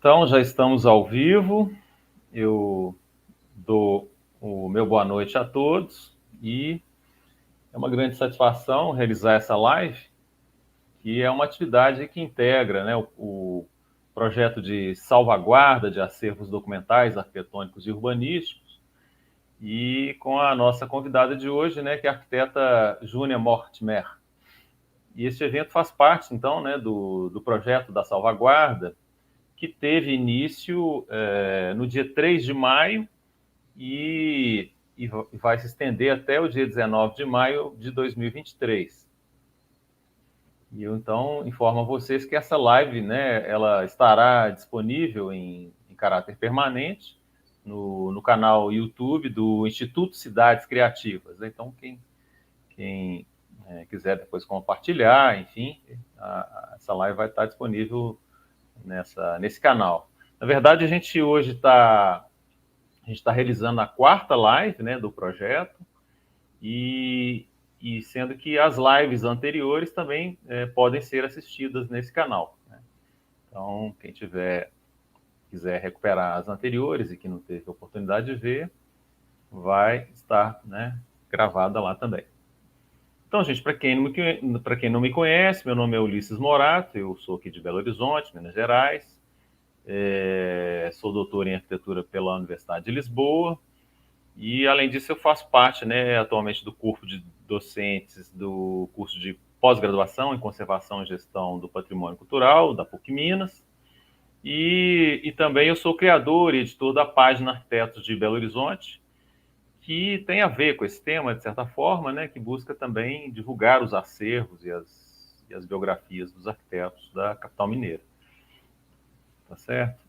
Então, já estamos ao vivo. Eu dou o meu boa noite a todos e é uma grande satisfação realizar essa live, que é uma atividade que integra, né, o projeto de salvaguarda de acervos documentais, arquitetônicos e urbanísticos, e com a nossa convidada de hoje, né, que é a arquiteta Júnia Mortimer. E este evento faz parte, então, né, do projeto da salvaguarda, que teve início no dia 3 de maio e vai se estender até o dia 19 de maio de 2023. E eu, então, informo a vocês que essa live, né, ela estará disponível em caráter permanente no canal YouTube do Instituto Cidades Criativas. Então, quem quiser depois compartilhar, enfim, essa live vai estar disponível nesse canal. Na verdade, a gente hoje está realizando a quarta live, né, do projeto, e sendo que as lives anteriores também podem ser assistidas nesse canal, né? Então, quem quiser recuperar as anteriores e que não teve oportunidade de ver, vai estar, né, gravada lá também. Então, gente, para quem não me conhece, meu nome é Ulisses Morato, eu sou aqui de Belo Horizonte, Minas Gerais. Sou doutor em arquitetura pela Universidade de Lisboa e, além disso, eu faço parte, né, atualmente do corpo de docentes do curso de pós-graduação em Conservação e Gestão do Patrimônio Cultural, da PUC Minas, e também eu sou criador e editor da página Arquitetos de Belo Horizonte, que tem a ver com esse tema, de certa forma, né, que busca também divulgar os acervos e as biografias dos arquitetos da capital mineira. Tá certo?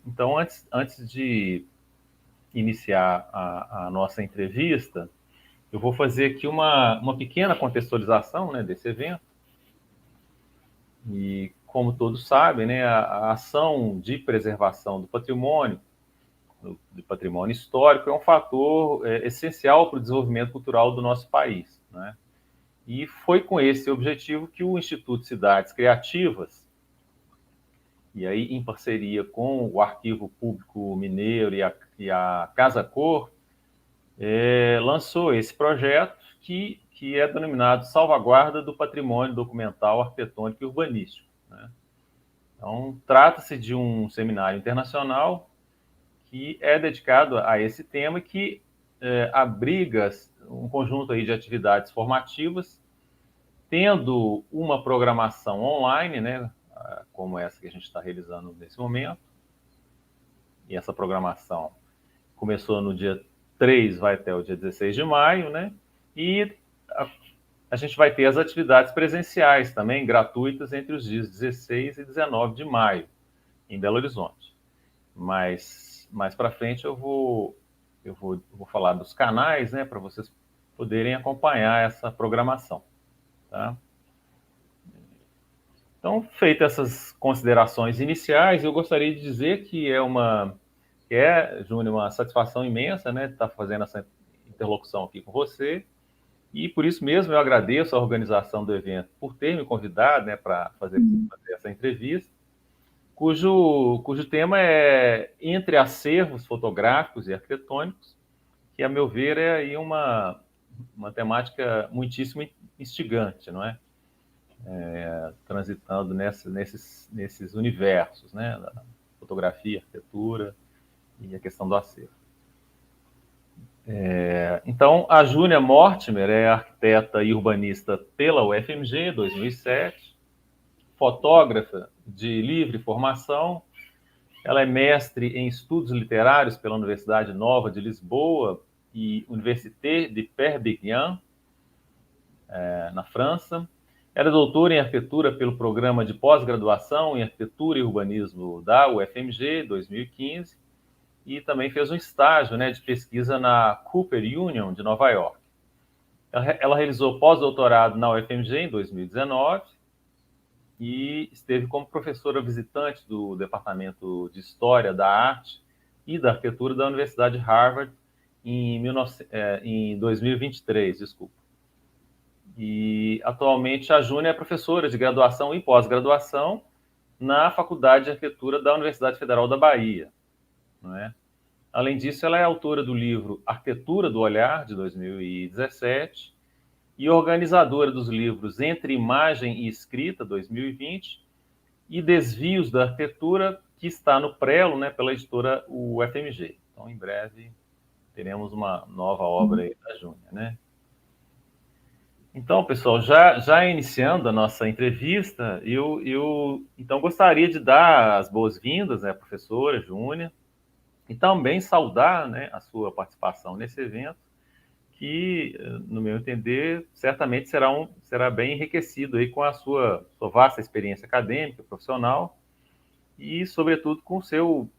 Então, antes de iniciar a nossa entrevista, eu vou fazer aqui uma pequena contextualização, né, desse evento. E, como todos sabem, né, a ação de preservação do patrimônio histórico, é um fator essencial para o desenvolvimento cultural do nosso país, né? E foi com esse objetivo que o Instituto Cidades Criativas, e aí em parceria com o Arquivo Público Mineiro e a Casa Cor, lançou esse projeto que é denominado Salvaguarda do Patrimônio Documental, Arquitetônico e Urbanístico, né? Então, trata-se de um seminário internacional que é dedicado a esse tema, que abriga um conjunto aí de atividades formativas, tendo uma programação online, né, como essa que a gente está realizando nesse momento. E essa programação começou no dia 3, vai até o dia 16 de maio, né? E a gente vai ter as atividades presenciais também, gratuitas, entre os dias 16 e 19 de maio, em Belo Horizonte. Mas mais para frente eu vou falar dos canais, né, para vocês poderem acompanhar essa programação, tá? Então, feitas essas considerações iniciais, eu gostaria de dizer que Júnior, uma satisfação imensa, né, estar fazendo essa interlocução aqui com você, e por isso mesmo eu agradeço a organização do evento por ter me convidado, né, para fazer essa entrevista, cujo tema é Entre Acervos Fotográficos e Arquitetônicos, que, a meu ver, é aí uma temática muitíssimo instigante, não é? Transitando nesses universos, né, da fotografia, arquitetura e a questão do acervo. Então, a Júnia Mortimer é arquiteta e urbanista pela UFMG, 2007, fotógrafa de livre formação. Ela é mestre em estudos literários pela Universidade Nova de Lisboa e Université de Perpignan, na França. Ela é doutora em arquitetura pelo programa de pós-graduação em arquitetura e urbanismo da UFMG, 2015, e também fez um estágio, né, de pesquisa na Cooper Union de Nova York. Ela realizou pós-doutorado na UFMG em 2019 e esteve como professora visitante do Departamento de História da Arte e da Arquitetura da Universidade de Harvard em 2023, desculpa. E atualmente a Júnia é professora de graduação e pós-graduação na Faculdade de Arquitetura da Universidade Federal da Bahia, não é? Além disso, ela é autora do livro Arquitetura do Olhar, de 2017, e organizadora dos livros Entre Imagem e Escrita, 2020, e Desvios da Arquitetura, que está no prelo, né, pela editora UFMG. Então, em breve, teremos uma nova obra aí da Júnia, né? Então, pessoal, já iniciando a nossa entrevista, eu então gostaria de dar as boas-vindas, né, à professora Júnia, e também saudar, né, a sua participação nesse evento, que, no meu entender, certamente será bem enriquecido aí com a sua vasta experiência acadêmica, profissional, e, sobretudo, com o seu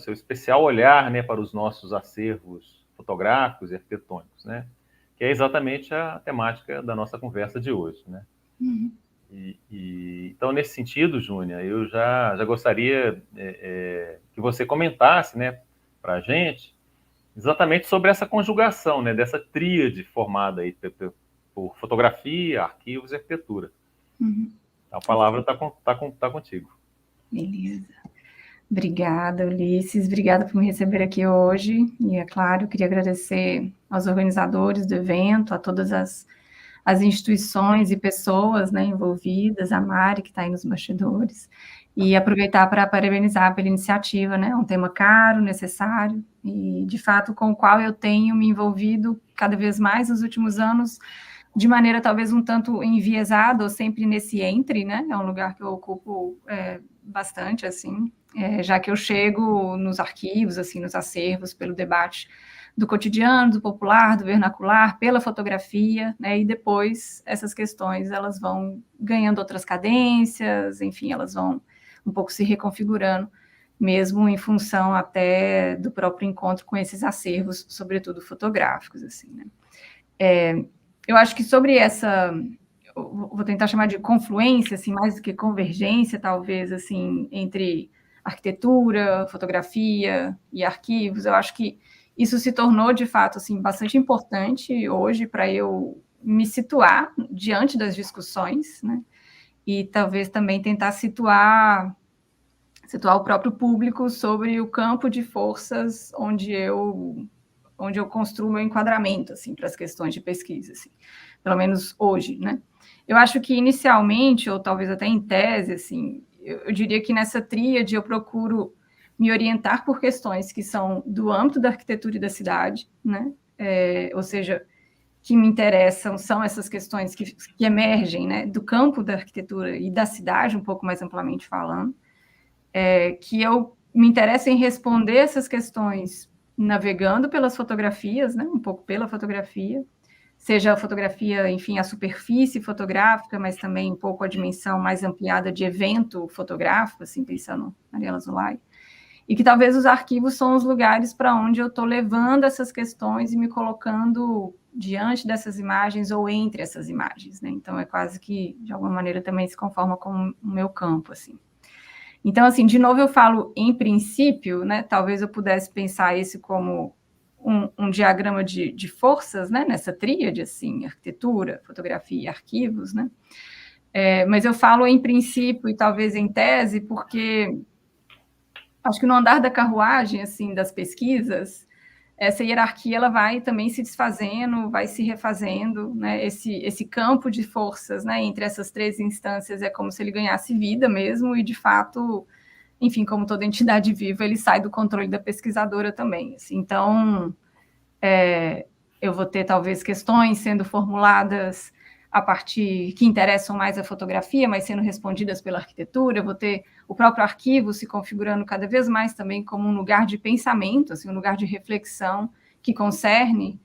especial olhar, né, para os nossos acervos fotográficos e arquitetônicos, né, que é exatamente a temática da nossa conversa de hoje, né? Uhum. Então, nesse sentido, Júnia, eu já gostaria que você comentasse, né, para a gente, exatamente sobre essa conjugação, né, dessa tríade formada aí por fotografia, arquivos e arquitetura. Uhum. A palavra tá contigo. Beleza. Obrigada, Ulisses. Obrigada por me receber aqui hoje. E, é claro, eu queria agradecer aos organizadores do evento, a todas as instituições e pessoas, né, envolvidas, a Mari, que está aí nos bastidores, e aproveitar para parabenizar pela iniciativa, né, um tema caro, necessário, e, de fato, com o qual eu tenho me envolvido cada vez mais nos últimos anos, de maneira talvez um tanto enviesada, ou sempre nesse entre, né, é um lugar que eu ocupo bastante, assim, já que eu chego nos arquivos, assim, nos acervos, pelo debate do cotidiano, do popular, do vernacular, pela fotografia, né, e depois essas questões, elas vão ganhando outras cadências, enfim, elas vão um pouco se reconfigurando, mesmo em função até do próprio encontro com esses acervos, sobretudo fotográficos, assim, né. Eu acho que sobre essa, vou tentar chamar de confluência, assim, mais do que convergência, talvez, assim, entre arquitetura, fotografia e arquivos, eu acho que isso se tornou, de fato, assim, bastante importante hoje para eu me situar diante das discussões, né? E talvez também tentar situar o próprio público sobre o campo de forças onde eu construo meu enquadramento, assim, para as questões de pesquisa, assim, pelo menos hoje, né? Eu acho que inicialmente, ou talvez até em tese, assim, eu diria que nessa tríade eu procuro me orientar por questões que são do âmbito da arquitetura e da cidade, né? Ou seja, que me interessam são essas questões que emergem, né, do campo da arquitetura e da cidade, um pouco mais amplamente falando, que eu me interesso em responder essas questões navegando pelas fotografias, né, um pouco pela fotografia, seja a fotografia, enfim, a superfície fotográfica, mas também um pouco a dimensão mais ampliada de evento fotográfico, assim, pensando Mariela Zulay, e que talvez os arquivos são os lugares para onde eu estou levando essas questões e me colocando diante dessas imagens ou entre essas imagens, né? Então, é quase que, de alguma maneira, também se conforma com o meu campo, assim. Então, assim, de novo eu falo em princípio, né? Talvez eu pudesse pensar esse como um diagrama de forças, né? Nessa tríade, assim, arquitetura, fotografia e arquivos, né? Mas eu falo em princípio e talvez em tese, porque acho que no andar da carruagem, assim, das pesquisas, essa hierarquia ela vai também se desfazendo, vai se refazendo, né? Esse campo de forças, né, entre essas três instâncias é como se ele ganhasse vida mesmo e, de fato, enfim, como toda entidade viva, ele sai do controle da pesquisadora também. Assim. Então, eu vou ter talvez questões sendo formuladas a partir que interessam mais a fotografia, mas sendo respondidas pela arquitetura, eu vou ter o próprio arquivo se configurando cada vez mais também como um lugar de pensamento, assim, um lugar de reflexão que concerne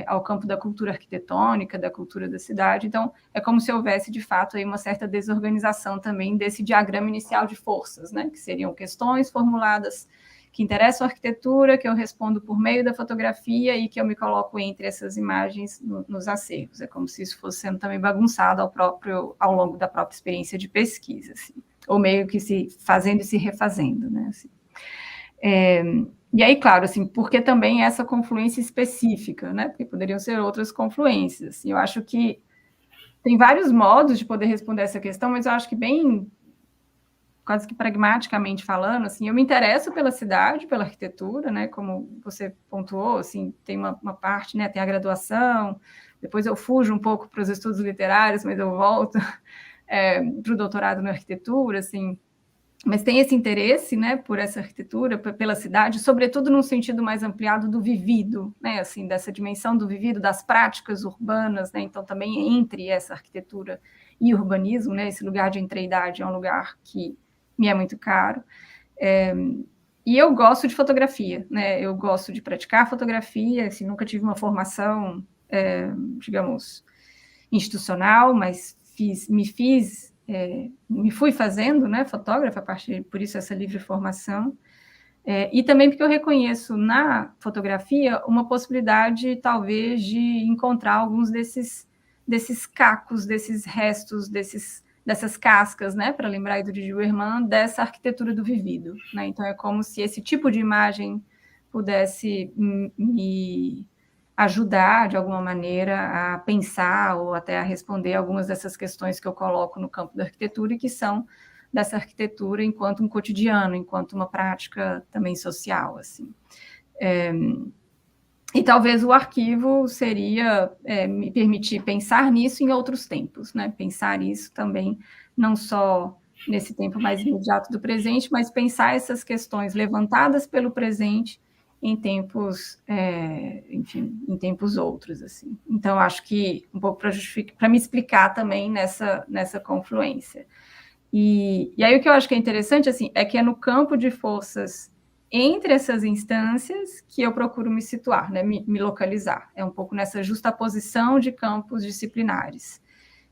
ao campo da cultura arquitetônica, da cultura da cidade. Então, é como se houvesse, de fato, aí uma certa desorganização também desse diagrama inicial de forças, né? Que seriam questões formuladas que interessam a arquitetura, que eu respondo por meio da fotografia e que eu me coloco entre essas imagens nos acervos. É como se isso fosse sendo também bagunçado ao longo da própria experiência de pesquisa, assim, ou meio que se fazendo e se refazendo, né? Assim. E aí, claro, assim, porque também essa confluência específica, né? Porque poderiam ser outras confluências. Assim, eu acho que tem vários modos de poder responder essa questão, mas eu acho que bem quase que pragmaticamente falando, assim, eu me interesso pela cidade, pela arquitetura, né, como você pontuou, assim, tem uma parte, né, tem a graduação, depois eu fujo um pouco para os estudos literários, mas eu volto para o doutorado na arquitetura, assim, mas tem esse interesse, né, por essa arquitetura, pela cidade, sobretudo num sentido mais ampliado do vivido, né, assim, dessa dimensão do vivido, das práticas urbanas, né, então também entre essa arquitetura e urbanismo, né, esse lugar de entreidade é um lugar que me é muito caro, e eu gosto de fotografia, né, eu gosto de praticar fotografia, assim, nunca tive uma formação, digamos, institucional, mas me fui fazendo, né, fotógrafa, a partir, por isso essa livre formação, e também porque eu reconheço na fotografia uma possibilidade, talvez, de encontrar alguns desses cacos, desses restos, dessas cascas, né, para lembrar aí do Didi Herman, dessa arquitetura do vivido, né? Então é como se esse tipo de imagem pudesse me ajudar, de alguma maneira, a pensar ou até a responder algumas dessas questões que eu coloco no campo da arquitetura e que são dessa arquitetura enquanto um cotidiano, enquanto uma prática também social, assim. E talvez o arquivo seria me permitir pensar nisso em outros tempos, né? Pensar isso também não só nesse tempo mais imediato do presente, mas pensar essas questões levantadas pelo presente em tempos, enfim, em tempos outros, assim. Então, acho que um pouco para me explicar também nessa confluência. E aí o que eu acho que é interessante, assim, é que é no campo de forças entre essas instâncias que eu procuro me situar, né, me localizar. É um pouco nessa justaposição de campos disciplinares.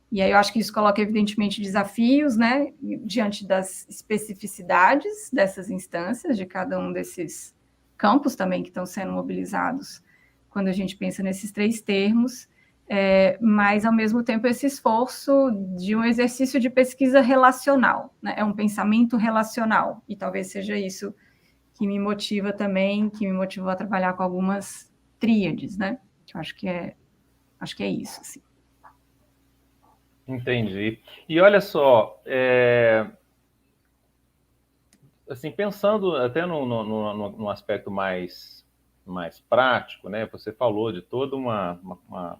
E aí eu acho que isso coloca, evidentemente, desafios, né, diante das especificidades dessas instâncias, de cada um desses campos também que estão sendo mobilizados quando a gente pensa nesses três termos, mas, ao mesmo tempo, esse esforço de um exercício de pesquisa relacional, né? É um pensamento relacional, e talvez seja isso que me motiva também, que me motivou a trabalhar com algumas tríades, né? Eu acho que é isso, assim. Entendi. E olha só, assim, pensando até no aspecto mais prático, né? Você falou de toda uma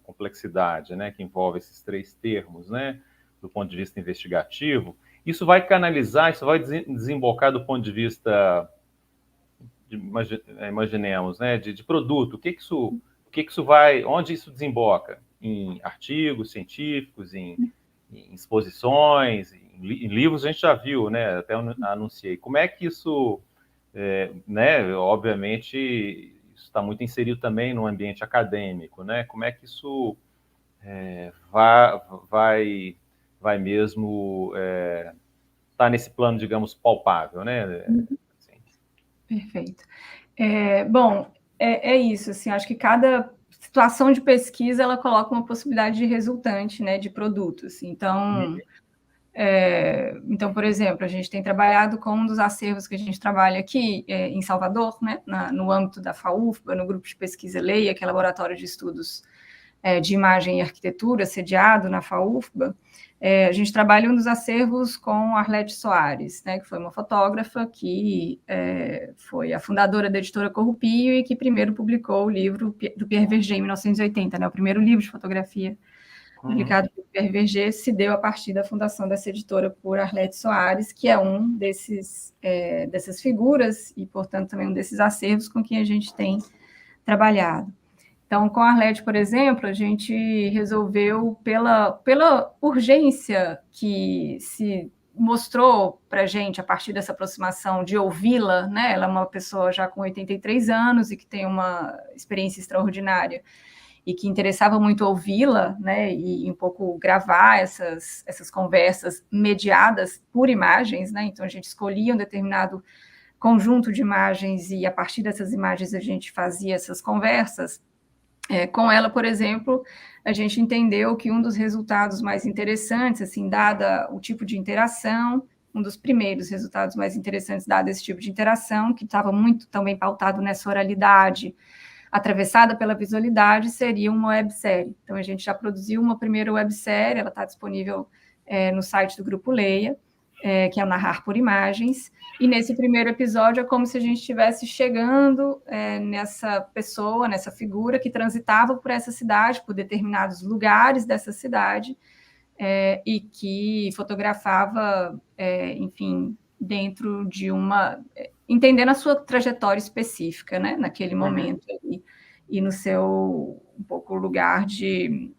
complexidade, né, que envolve esses três termos, né, do ponto de vista investigativo. Isso vai canalizar, isso vai desembocar do ponto de vista, imaginemos, né, de produto. O que que isso vai, onde isso desemboca? Em artigos científicos, em exposições, em livros a gente já viu, né? Até anunciei. Como é que isso, né? Obviamente, isso está muito inserido também no ambiente acadêmico, né? Como é que isso vai mesmo tá nesse plano, digamos, palpável, né? Assim. Perfeito. Bom, é isso, assim, acho que cada situação de pesquisa, ela coloca uma possibilidade de resultante, né, de produto, assim. Então, por exemplo, a gente tem trabalhado com um dos acervos que a gente trabalha aqui em Salvador, né, no âmbito da FAUFBA, no grupo de pesquisa LEIA, que é Laboratório de Estudos de Imagem e Arquitetura, sediado na FAUFBA. A gente trabalha um dos acervos com Arlete Soares, né, que foi uma fotógrafa que foi a fundadora da editora Corrupio e que primeiro publicou o livro do Pierre Verger, em 1980, né, o primeiro livro de fotografia publicado por Pierre Verger, se deu a partir da fundação dessa editora por Arlete Soares, que é um dessas figuras e, portanto, também um desses acervos com quem a gente tem trabalhado. Então, com a Arlete, por exemplo, a gente resolveu, pela urgência que se mostrou para a gente a partir dessa aproximação de ouvi-la, né? Ela é uma pessoa já com 83 anos e que tem uma experiência extraordinária e que interessava muito ouvi-la, né, e um pouco gravar essas conversas mediadas por imagens, né, então a gente escolhia um determinado conjunto de imagens e a partir dessas imagens a gente fazia essas conversas. Com ela, por exemplo, a gente entendeu que um dos resultados mais interessantes, assim, dada o tipo de interação, um dos primeiros resultados mais interessantes dado esse tipo de interação, que estava muito também pautado nessa oralidade, atravessada pela visualidade, seria uma websérie. Então, a gente já produziu uma primeira websérie, ela está disponível no site do Grupo Leia, que é o Narrar por Imagens. E nesse primeiro episódio é como se a gente estivesse chegando nessa pessoa, nessa figura que transitava por essa cidade, por determinados lugares dessa cidade, e que fotografava, enfim, dentro de uma... entendendo a sua trajetória específica, né, naquele momento, e no seu, um pouco, lugar de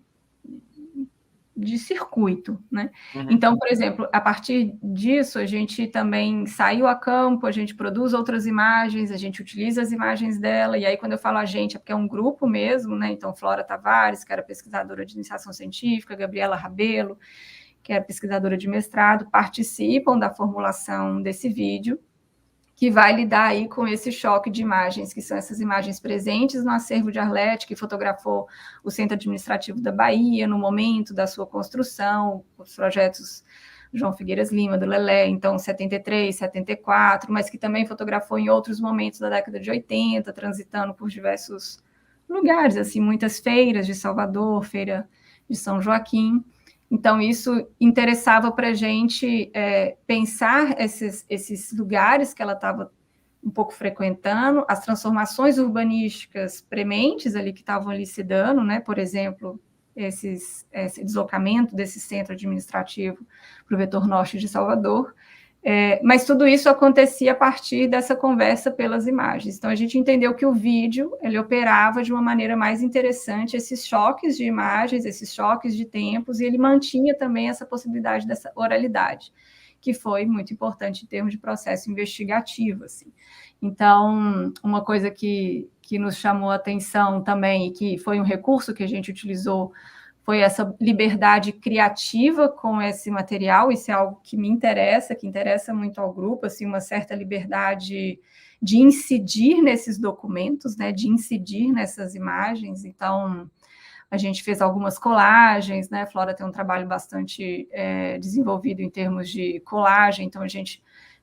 circuito, né? Então, por exemplo, a partir disso, a gente também saiu a campo, a gente produz outras imagens, a gente utiliza as imagens dela, e aí quando eu falo a gente, é porque é um grupo mesmo, né? Então, Flora Tavares, que era pesquisadora de iniciação científica, Gabriela Rabelo, que era pesquisadora de mestrado, participam da formulação desse vídeo, que vai lidar aí com esse choque de imagens, que são essas imagens presentes no acervo de Arlete, que fotografou o Centro Administrativo da Bahia no momento da sua construção, os projetos João Figueiras Lima, do Lelé, então 73, 74, mas que também fotografou em outros momentos da década de 80, transitando por diversos lugares, assim, muitas feiras de Salvador, feira de São Joaquim. Então, isso interessava para a gente pensar esses lugares que ela estava um pouco frequentando, as transformações urbanísticas prementes ali que estavam ali se dando, né? Por exemplo, esse deslocamento desse centro administrativo para o vetor norte de Salvador. Mas tudo isso acontecia a partir dessa conversa pelas imagens. Então, a gente entendeu que o vídeo, ele operava de uma maneira mais interessante esses choques de imagens, esses choques de tempos, e ele mantinha também essa possibilidade dessa oralidade, que foi muito importante em termos de processo investigativo, assim. Então, uma coisa que nos chamou a atenção também, e que foi um recurso que a gente utilizou, foi essa liberdade criativa com esse material. Isso é algo que me interessa, que interessa muito ao grupo, assim, uma certa liberdade de incidir nesses documentos, né, de incidir nessas imagens. Então, a gente fez algumas colagens, né, Flora tem um trabalho bastante desenvolvido em termos de colagem, então a gente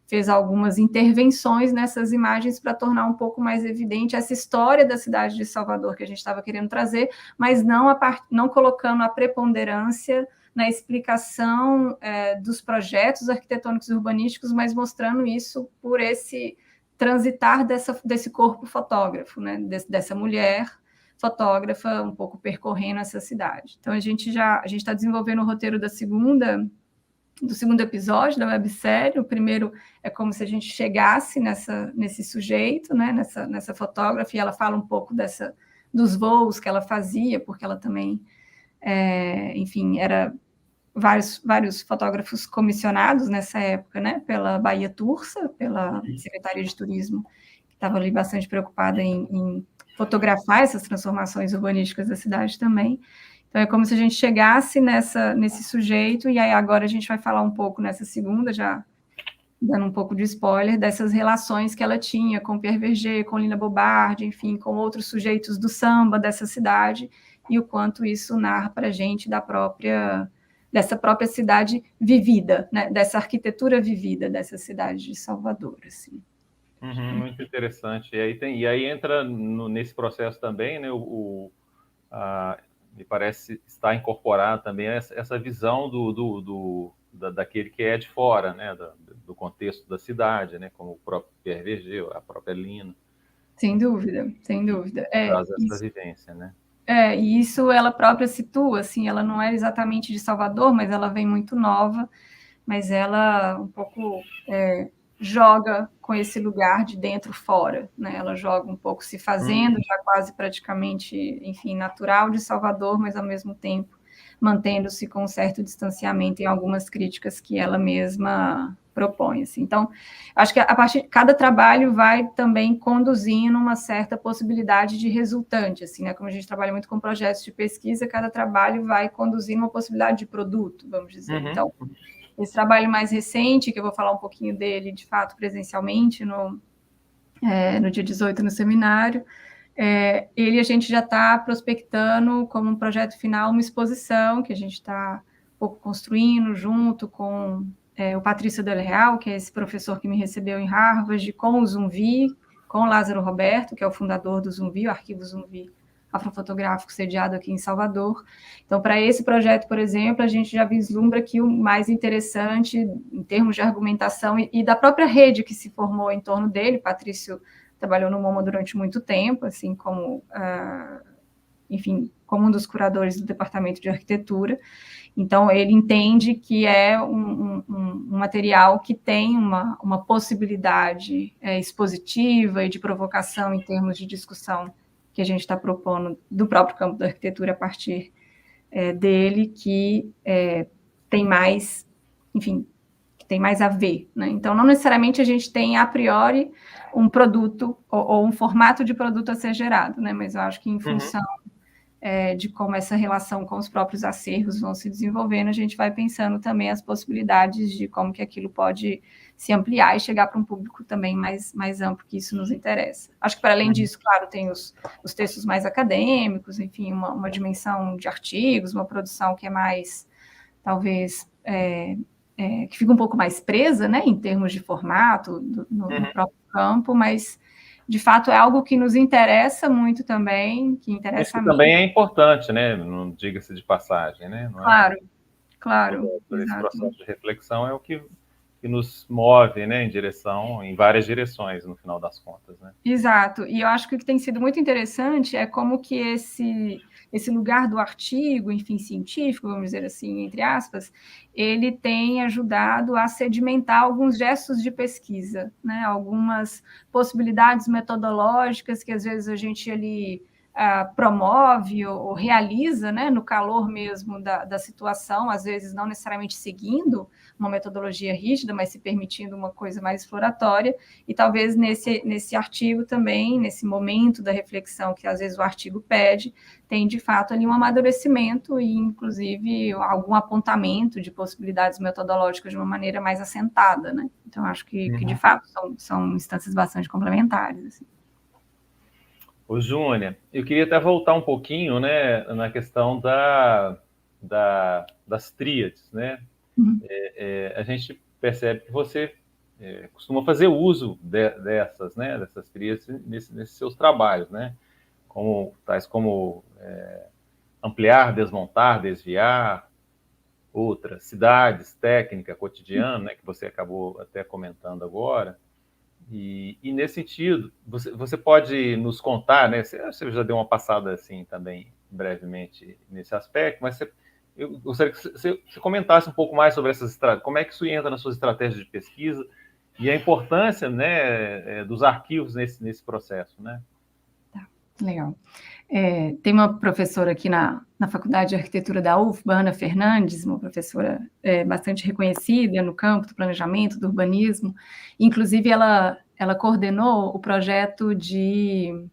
fez algumas intervenções nessas imagens para tornar um pouco mais evidente essa história da cidade de Salvador que a gente estava querendo trazer, mas não colocando a preponderância na explicação dos projetos arquitetônicos e urbanísticos, mas mostrando isso por esse transitar desse corpo fotógrafo, né, dessa mulher fotógrafa um pouco percorrendo essa cidade. Então, a gente está desenvolvendo o roteiro do segundo episódio da websérie. O primeiro é como se a gente chegasse nesse sujeito, né, nessa fotógrafa, e ela fala um pouco dos voos que ela fazia, porque ela também, enfim, era vários fotógrafos comissionados nessa época, né, pela Bahia Tursa, pela Secretaria de Turismo, que estava ali bastante preocupada em fotografar essas transformações urbanísticas da cidade também. Então, é como se a gente chegasse nesse sujeito, e aí agora a gente vai falar um pouco nessa segunda, já dando um pouco de spoiler, dessas relações que ela tinha com Pierre Verger, com Lina Bobardi, enfim, com outros sujeitos do samba dessa cidade, e o quanto isso narra para a gente dessa própria cidade vivida, né, dessa arquitetura vivida dessa cidade de Salvador, assim. Muito interessante. E aí entra nesse processo também, né, me parece estar incorporada também essa visão daquele que é de fora, né, do contexto da cidade, né, como o próprio Pierre Verger, a própria Lina. Sem dúvida, sem dúvida. Traz essa vivência, né? E isso ela própria situa, assim, ela não é exatamente de Salvador, mas ela vem muito nova, mas ela um pouco joga com esse lugar de dentro fora, né? Ela joga um pouco se fazendo já quase praticamente, enfim, natural de Salvador, mas ao mesmo tempo mantendo-se com um certo distanciamento em algumas críticas que ela mesma propõe, assim. Então, acho que cada trabalho vai também conduzindo uma certa possibilidade de resultante, assim, né? Como a gente trabalha muito com projetos de pesquisa, cada trabalho vai conduzindo uma possibilidade de produto, vamos dizer. Então, esse trabalho mais recente, que eu vou falar um pouquinho dele, de fato, presencialmente, no dia 18, no seminário, a gente já está prospectando como um projeto final uma exposição que a gente está um pouco construindo junto com o Patrício Del Real, que é esse professor que me recebeu em Harvard, com o Zumbi, com o Lázaro Roberto, que é o fundador do Zumbi, o Arquivo Zumbi afrofotográfico sediado aqui em Salvador. Então, para esse projeto, por exemplo, a gente já vislumbra que o mais interessante, em termos de argumentação, e da própria rede que se formou em torno dele. Patrício trabalhou no MoMA durante muito tempo, assim como, enfim, como um dos curadores do Departamento de Arquitetura. Então, ele entende que é um material que tem uma possibilidade expositiva e de provocação em termos de discussão que a gente está propondo do próprio campo da arquitetura a partir dele, que tem mais, enfim, que tem mais a ver, né? Então, não necessariamente a gente tem, a priori, um produto ou um formato de produto a ser gerado, né? Mas eu acho que em função de como essa relação com os próprios acervos vão se desenvolvendo, a gente vai pensando também as possibilidades de como que aquilo pode se ampliar e chegar para um público também mais amplo, que isso nos interessa. Acho que, para além disso, claro, tem os textos mais acadêmicos, enfim, uma dimensão de artigos, uma produção que é mais, talvez, que fica um pouco mais presa, né, em termos de formato, no próprio campo, mas de fato, é algo que nos interessa muito também, que interessa a mim. Também é importante, né? Não diga-se de passagem, né? Não claro. Esse processo de reflexão é o que nos move, né, em várias direções, no final das contas, né? Exato. E eu acho que o que tem sido muito interessante é como que esse lugar do artigo, enfim, científico, vamos dizer assim, entre aspas, ele tem ajudado a sedimentar alguns gestos de pesquisa, né? Algumas possibilidades metodológicas que às vezes a gente ali promove ou realiza, né, no calor mesmo da situação, às vezes não necessariamente seguindo uma metodologia rígida, mas se permitindo uma coisa mais exploratória, e talvez nesse artigo também, nesse momento da reflexão que às vezes o artigo pede, tem de fato ali um amadurecimento e inclusive algum apontamento de possibilidades metodológicas de uma maneira mais assentada, né? Então acho que de fato são instâncias bastante complementares, assim. Ô, Júnia, eu queria até voltar um pouquinho, né, na questão das tríades, né? A gente percebe que você costuma fazer uso dessas, né, dessas tríades nesses seus trabalhos, né? Tais como ampliar, desmontar, desviar, outras, cidades, técnica, cotidiana, né, que você acabou até comentando agora. E nesse sentido, você pode nos contar, né? Você já deu uma passada assim também brevemente nesse aspecto, mas eu gostaria que você comentasse um pouco mais sobre como é que isso entra nas suas estratégias de pesquisa e a importância, né, dos arquivos nesse processo, né? Tá, legal. Tem uma professora aqui na Faculdade de Arquitetura da UFBA, Ana Fernandes, uma professora bastante reconhecida no campo do planejamento, do urbanismo. Inclusive, ela coordenou o projeto de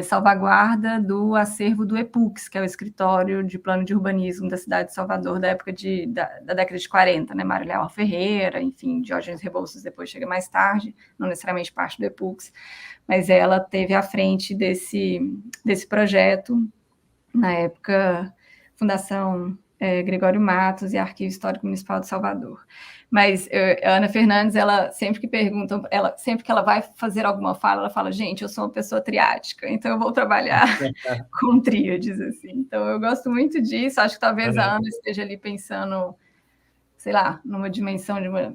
salvaguarda do acervo do EPUX, que é o Escritório de Plano de Urbanismo da cidade de Salvador, da época da década de 40, né? Mário Leal Ferreira, enfim, Diógenes Rebouças depois chega mais tarde, não necessariamente parte do EPUX, mas ela teve à frente desse projeto, na época, Fundação Gregório Matos e Arquivo Histórico Municipal de Salvador. Mas a Ana Fernandes, ela sempre que pergunta, sempre que ela vai fazer alguma fala, ela fala, gente, eu sou uma pessoa triádica, então eu vou trabalhar com tríades, assim. Então eu gosto muito disso, acho que talvez a Ana esteja ali pensando, sei lá, numa dimensão de uma...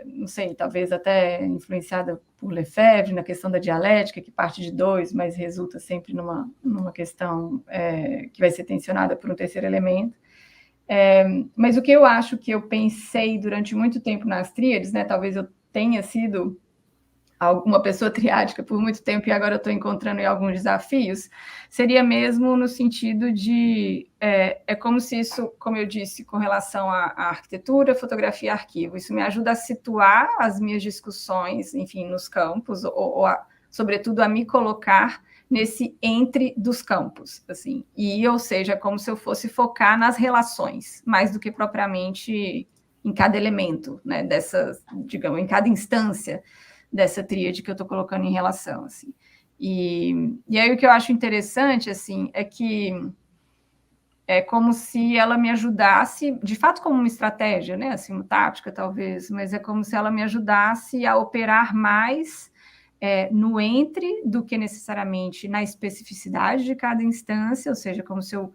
não sei, talvez até influenciada por Lefebvre, na questão da dialética, que parte de dois, mas resulta sempre numa questão que vai ser tensionada por um terceiro elemento. Mas o que eu acho que eu pensei durante muito tempo nas tríades, né, talvez eu tenha sido alguma pessoa triádica por muito tempo e agora eu estou encontrando em alguns desafios, seria mesmo no sentido de... como se isso, como eu disse, com relação à arquitetura, fotografia e arquivo, isso me ajuda a situar as minhas discussões, enfim, nos campos, sobretudo a me colocar nesse entre dos campos, assim, ou seja, como se eu fosse focar nas relações, mais do que propriamente em cada elemento, né, dessas, digamos, em cada instância dessa tríade que eu estou colocando em relação, assim. E aí o que eu acho interessante, assim, é que é como se ela me ajudasse, de fato como uma estratégia, né, assim, uma tática talvez, mas é como se ela me ajudasse a operar mais no entre do que necessariamente na especificidade de cada instância, ou seja, como se eu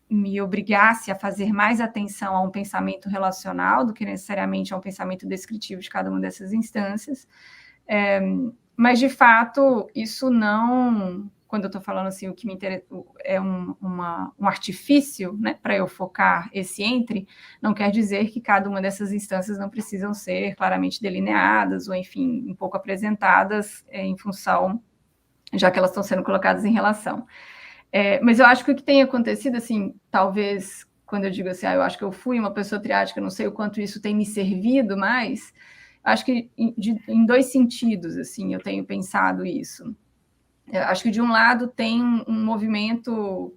me obrigasse a fazer mais atenção a um pensamento relacional do que necessariamente a um pensamento descritivo de cada uma dessas instâncias. Mas, de fato, isso não... Quando eu estou falando assim, o que me interessa é um artifício, né, para eu focar esse entre, não quer dizer que cada uma dessas instâncias não precisam ser claramente delineadas ou, enfim, um pouco apresentadas em função, já que elas estão sendo colocadas em relação. Mas eu acho que o que tem acontecido, assim, talvez, quando eu digo assim, eu acho que eu fui uma pessoa triádica, não sei o quanto isso tem me servido mais, acho que em dois sentidos, assim, eu tenho pensado isso. Eu acho que, de um lado, tem um movimento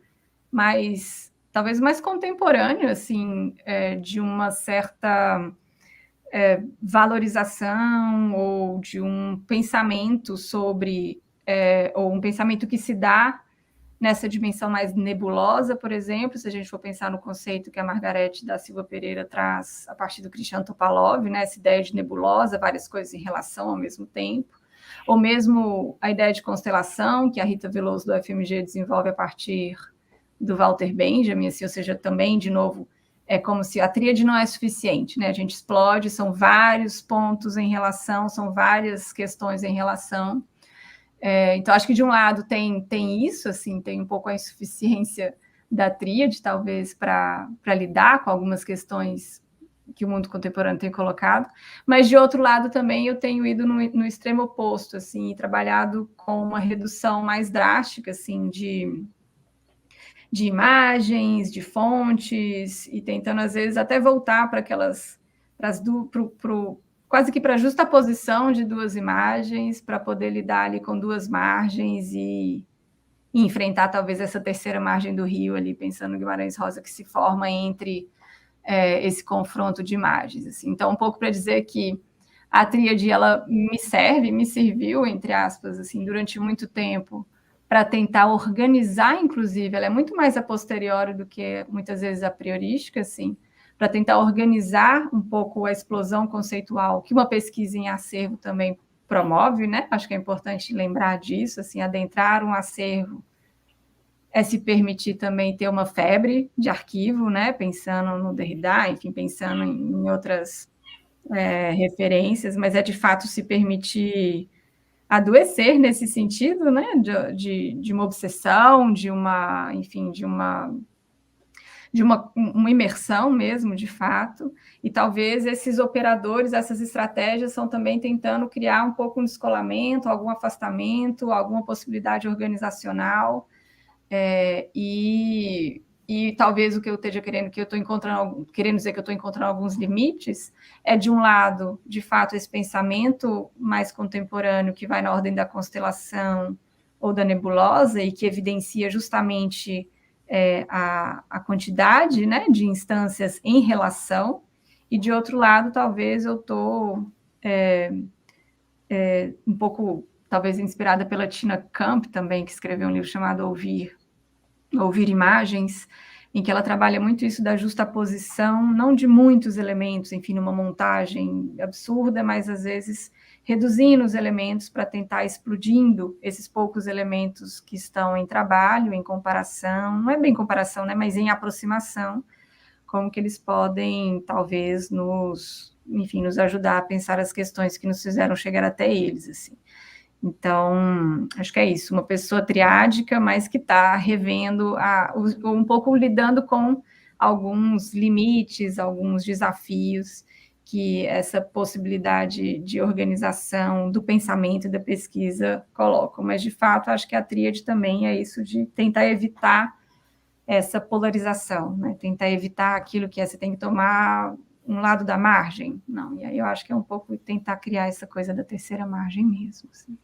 mais, talvez mais contemporâneo, assim, de uma certa valorização ou de um pensamento sobre, ou um pensamento que se dá nessa dimensão mais nebulosa, por exemplo, se a gente for pensar no conceito que a Margarete da Silva Pereira traz a partir do Christian Topalov, né, essa ideia de nebulosa, várias coisas em relação ao mesmo tempo, ou mesmo a ideia de constelação, que a Rita Veloso do FMG desenvolve a partir do Walter Benjamin, assim, ou seja, também, de novo, é como se a tríade não é suficiente, né? A gente explode, são vários pontos em relação, são várias questões em relação. Então, acho que, de um lado, tem isso, assim, tem um pouco a insuficiência da tríade, talvez, para lidar com algumas questões que o mundo contemporâneo tem colocado, mas, de outro lado, também eu tenho ido no extremo oposto, assim, e trabalhado com uma redução mais drástica, assim, de imagens, de fontes, e tentando, às vezes, até voltar para aquelas... quase que para a justaposição de duas imagens, para poder lidar ali com duas margens e enfrentar talvez essa terceira margem do rio ali, pensando no Guimarães Rosa, que se forma entre esse confronto de imagens. Assim. Então, um pouco para dizer que a tríade, ela me serviu, entre aspas, assim, durante muito tempo, para tentar organizar, inclusive, ela é muito mais a posteriori do que, muitas vezes, a priorística, assim, para tentar organizar um pouco a explosão conceitual que uma pesquisa em acervo também promove, né? Acho que é importante lembrar disso, assim, adentrar um acervo se permitir também ter uma febre de arquivo, né? Pensando no Derrida, enfim, pensando em outras referências, mas de fato se permitir adoecer nesse sentido, né? De uma obsessão, de uma, enfim, de uma imersão mesmo, de fato, e talvez esses operadores, essas estratégias são também tentando criar um pouco um descolamento, algum afastamento, alguma possibilidade organizacional, e talvez o que eu esteja querendo, que eu estou encontrando, querendo dizer que eu estou encontrando alguns limites, de um lado, de fato, esse pensamento mais contemporâneo que vai na ordem da constelação ou da nebulosa e que evidencia justamente a quantidade, né, de instâncias em relação, e de outro lado, talvez eu estou um pouco, talvez inspirada pela Tina Camp também, que escreveu um livro chamado Ouvir Imagens, em que ela trabalha muito isso da justaposição, não de muitos elementos, enfim, numa montagem absurda, mas às vezes reduzindo os elementos para tentar explodindo esses poucos elementos que estão em trabalho, em comparação, não é bem comparação, né, mas em aproximação, como que eles podem, talvez, nos ajudar a pensar as questões que nos fizeram chegar até eles, assim. Então, acho que é isso, uma pessoa triádica, mas que está revendo, um pouco lidando com alguns limites, alguns desafios que essa possibilidade de organização do pensamento e da pesquisa colocam. Mas, de fato, acho que a tríade também é isso de tentar evitar essa polarização, né? Tentar evitar aquilo que você tem que tomar um lado da margem. Não, e aí eu acho que é um pouco tentar criar essa coisa da terceira margem mesmo, assim.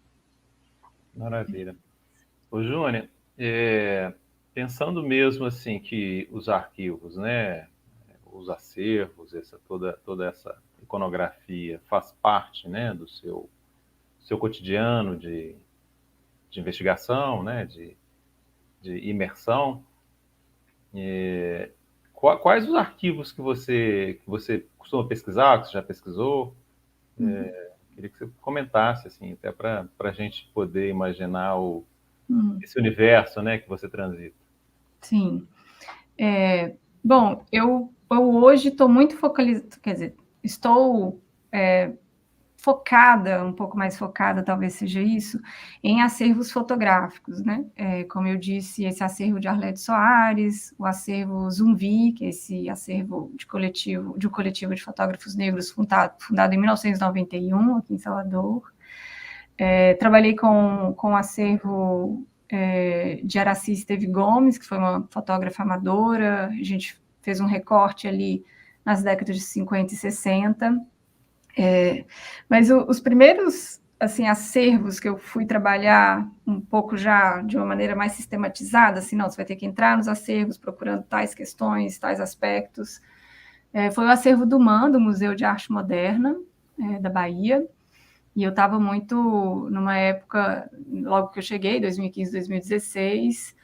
Maravilha. Ô, Júnior, pensando mesmo assim que os arquivos, né, os acervos, toda essa iconografia faz parte, né, do seu cotidiano de investigação, né, de imersão, quais os arquivos que você costuma pesquisar, que você já pesquisou? Queria que você comentasse, assim, até para a gente poder imaginar esse universo, né, que você transita. Sim. Bom, eu hoje estou muito focalizada, quer dizer, estou focada, um pouco mais focada, talvez seja isso, em acervos fotográficos, né? Como eu disse, esse acervo de Arlete Soares, o acervo Zumbi, que é esse acervo de um coletivo de fotógrafos negros fundado em 1991, aqui em Salvador. Trabalhei com o acervo de Aracy Esteve Gomes, que foi uma fotógrafa amadora, a gente fez um recorte ali nas décadas de 50 e 60. Mas os primeiros assim, acervos que eu fui trabalhar um pouco já de uma maneira mais sistematizada, assim, não, você vai ter que entrar nos acervos procurando tais questões, tais aspectos, foi o acervo do MAN, do Museu de Arte Moderna, da Bahia, e eu estava muito numa época, logo que eu cheguei, 2015, 2016,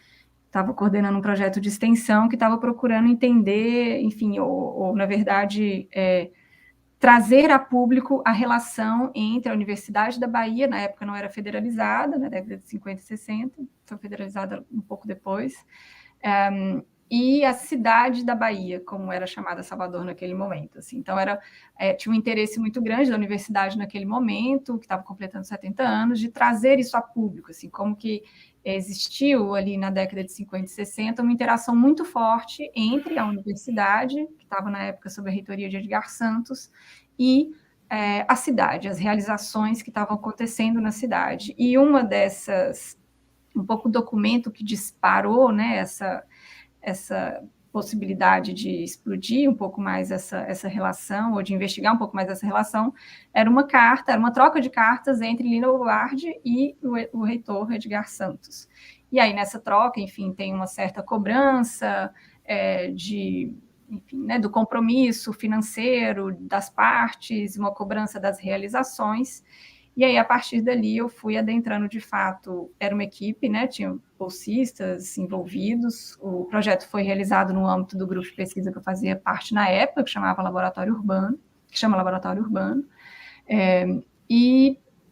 estava coordenando um projeto de extensão que estava procurando entender, enfim, ou na verdade, trazer a público a relação entre a Universidade da Bahia, na época não era federalizada, na década de 50 e 60, foi federalizada um pouco depois, e a cidade da Bahia, como era chamada Salvador naquele momento. Assim. Então, tinha um interesse muito grande da universidade naquele momento, que estava completando 70 anos, de trazer isso a público, assim, como que existiu ali na década de 50 e 60 uma interação muito forte entre a universidade, que estava na época sob a reitoria de Edgar Santos, e a cidade, as realizações que estavam acontecendo na cidade. E uma dessas, um pouco o documento que disparou, né, essa possibilidade de explodir um pouco mais essa relação, ou de investigar um pouco mais essa relação, era uma troca de cartas entre Lina Bobardi e o reitor Edgar Santos. E aí, nessa troca, enfim, tem uma certa cobrança enfim, né, do compromisso financeiro das partes, uma cobrança das realizações. E aí, a partir dali, eu fui adentrando, de fato, era uma equipe, né? Tinha bolsistas envolvidos. O projeto foi realizado no âmbito do grupo de pesquisa que eu fazia parte na época, que chama Laboratório Urbano.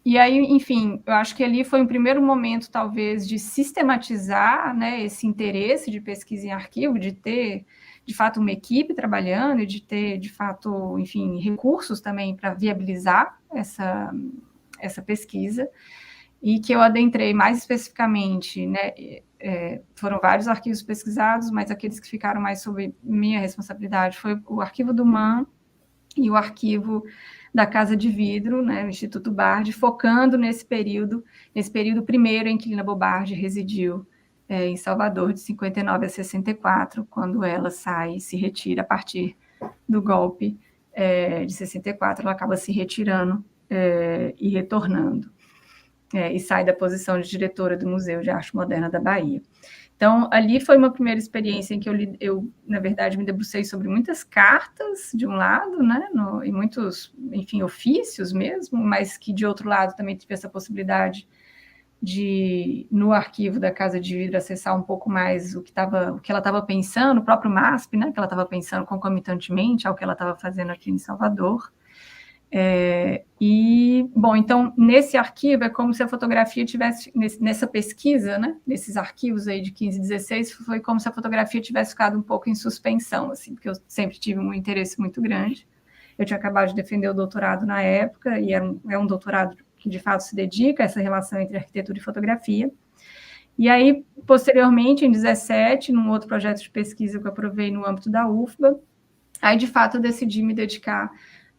E aí, enfim, eu acho que ali foi um primeiro momento, talvez, de sistematizar, né, esse interesse de pesquisa em arquivo, de ter, de fato, uma equipe trabalhando e de ter, de fato, enfim, recursos também para viabilizar essa pesquisa, e que eu adentrei mais especificamente, né, foram vários arquivos pesquisados, mas aqueles que ficaram mais sob minha responsabilidade foi o arquivo do MAN e o arquivo da Casa de Vidro, né, o Instituto Bardi, focando nesse período primeiro em que Lina Bobardi residiu em Salvador, de 59 a 64, quando ela se retira a partir do golpe de 64, ela acaba se retirando e retornando, e sai da posição de diretora do Museu de Arte Moderna da Bahia. Então, ali foi uma primeira experiência em que eu na verdade, me debrucei sobre muitas cartas, de um lado, né, e muitos, enfim, ofícios mesmo, mas que, de outro lado, também tive essa possibilidade de, no arquivo da Casa de Vidro, acessar um pouco mais o que ela estava pensando, o próprio MASP, né, que ela estava pensando concomitantemente ao que ela estava fazendo aqui em Salvador. Bom, então, nesse arquivo, é como se a fotografia tivesse, nessa pesquisa, né, nesses arquivos aí de 15 e 16, foi como se a fotografia tivesse ficado um pouco em suspensão, assim, porque eu sempre tive um interesse muito grande. Eu tinha acabado de defender o doutorado na época, e é um doutorado que, de fato, se dedica a essa relação entre arquitetura e fotografia. E aí, posteriormente, em 17, num outro projeto de pesquisa que eu aprovei no âmbito da UFBA, aí, de fato, eu decidi me dedicar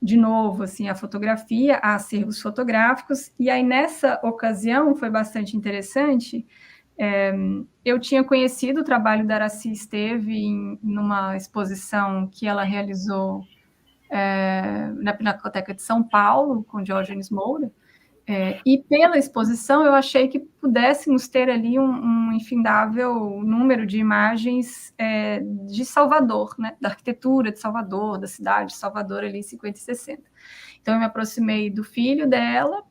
de novo, assim, à fotografia, a acervos fotográficos, e aí, nessa ocasião, foi bastante interessante, eu tinha conhecido o trabalho da Aracy Esteve numa exposição que ela realizou na Pinacoteca de São Paulo, com Diógenes Moura, e pela exposição eu achei que pudéssemos ter ali um infindável número de imagens de Salvador, né, da arquitetura de Salvador, da cidade de Salvador ali em 50 e 60. Então eu me aproximei do filho dela,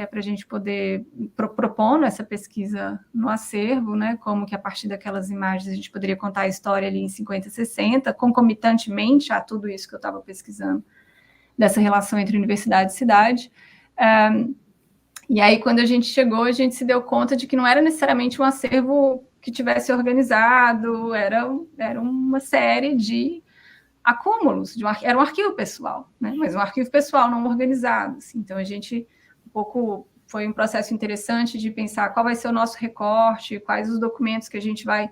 para a gente poder propondo essa pesquisa no acervo, né, como que a partir daquelas imagens a gente poderia contar a história ali em 50 e 60, concomitantemente a tudo isso que eu estava pesquisando, dessa relação entre universidade e cidade. E aí, quando a gente chegou, a gente se deu conta de que não era necessariamente um acervo que tivesse organizado, era uma série de acúmulos, era um arquivo pessoal, né? Mas um arquivo pessoal não organizado. Assim. Então, a gente foi um processo interessante de pensar qual vai ser o nosso recorte, quais os documentos que a gente vai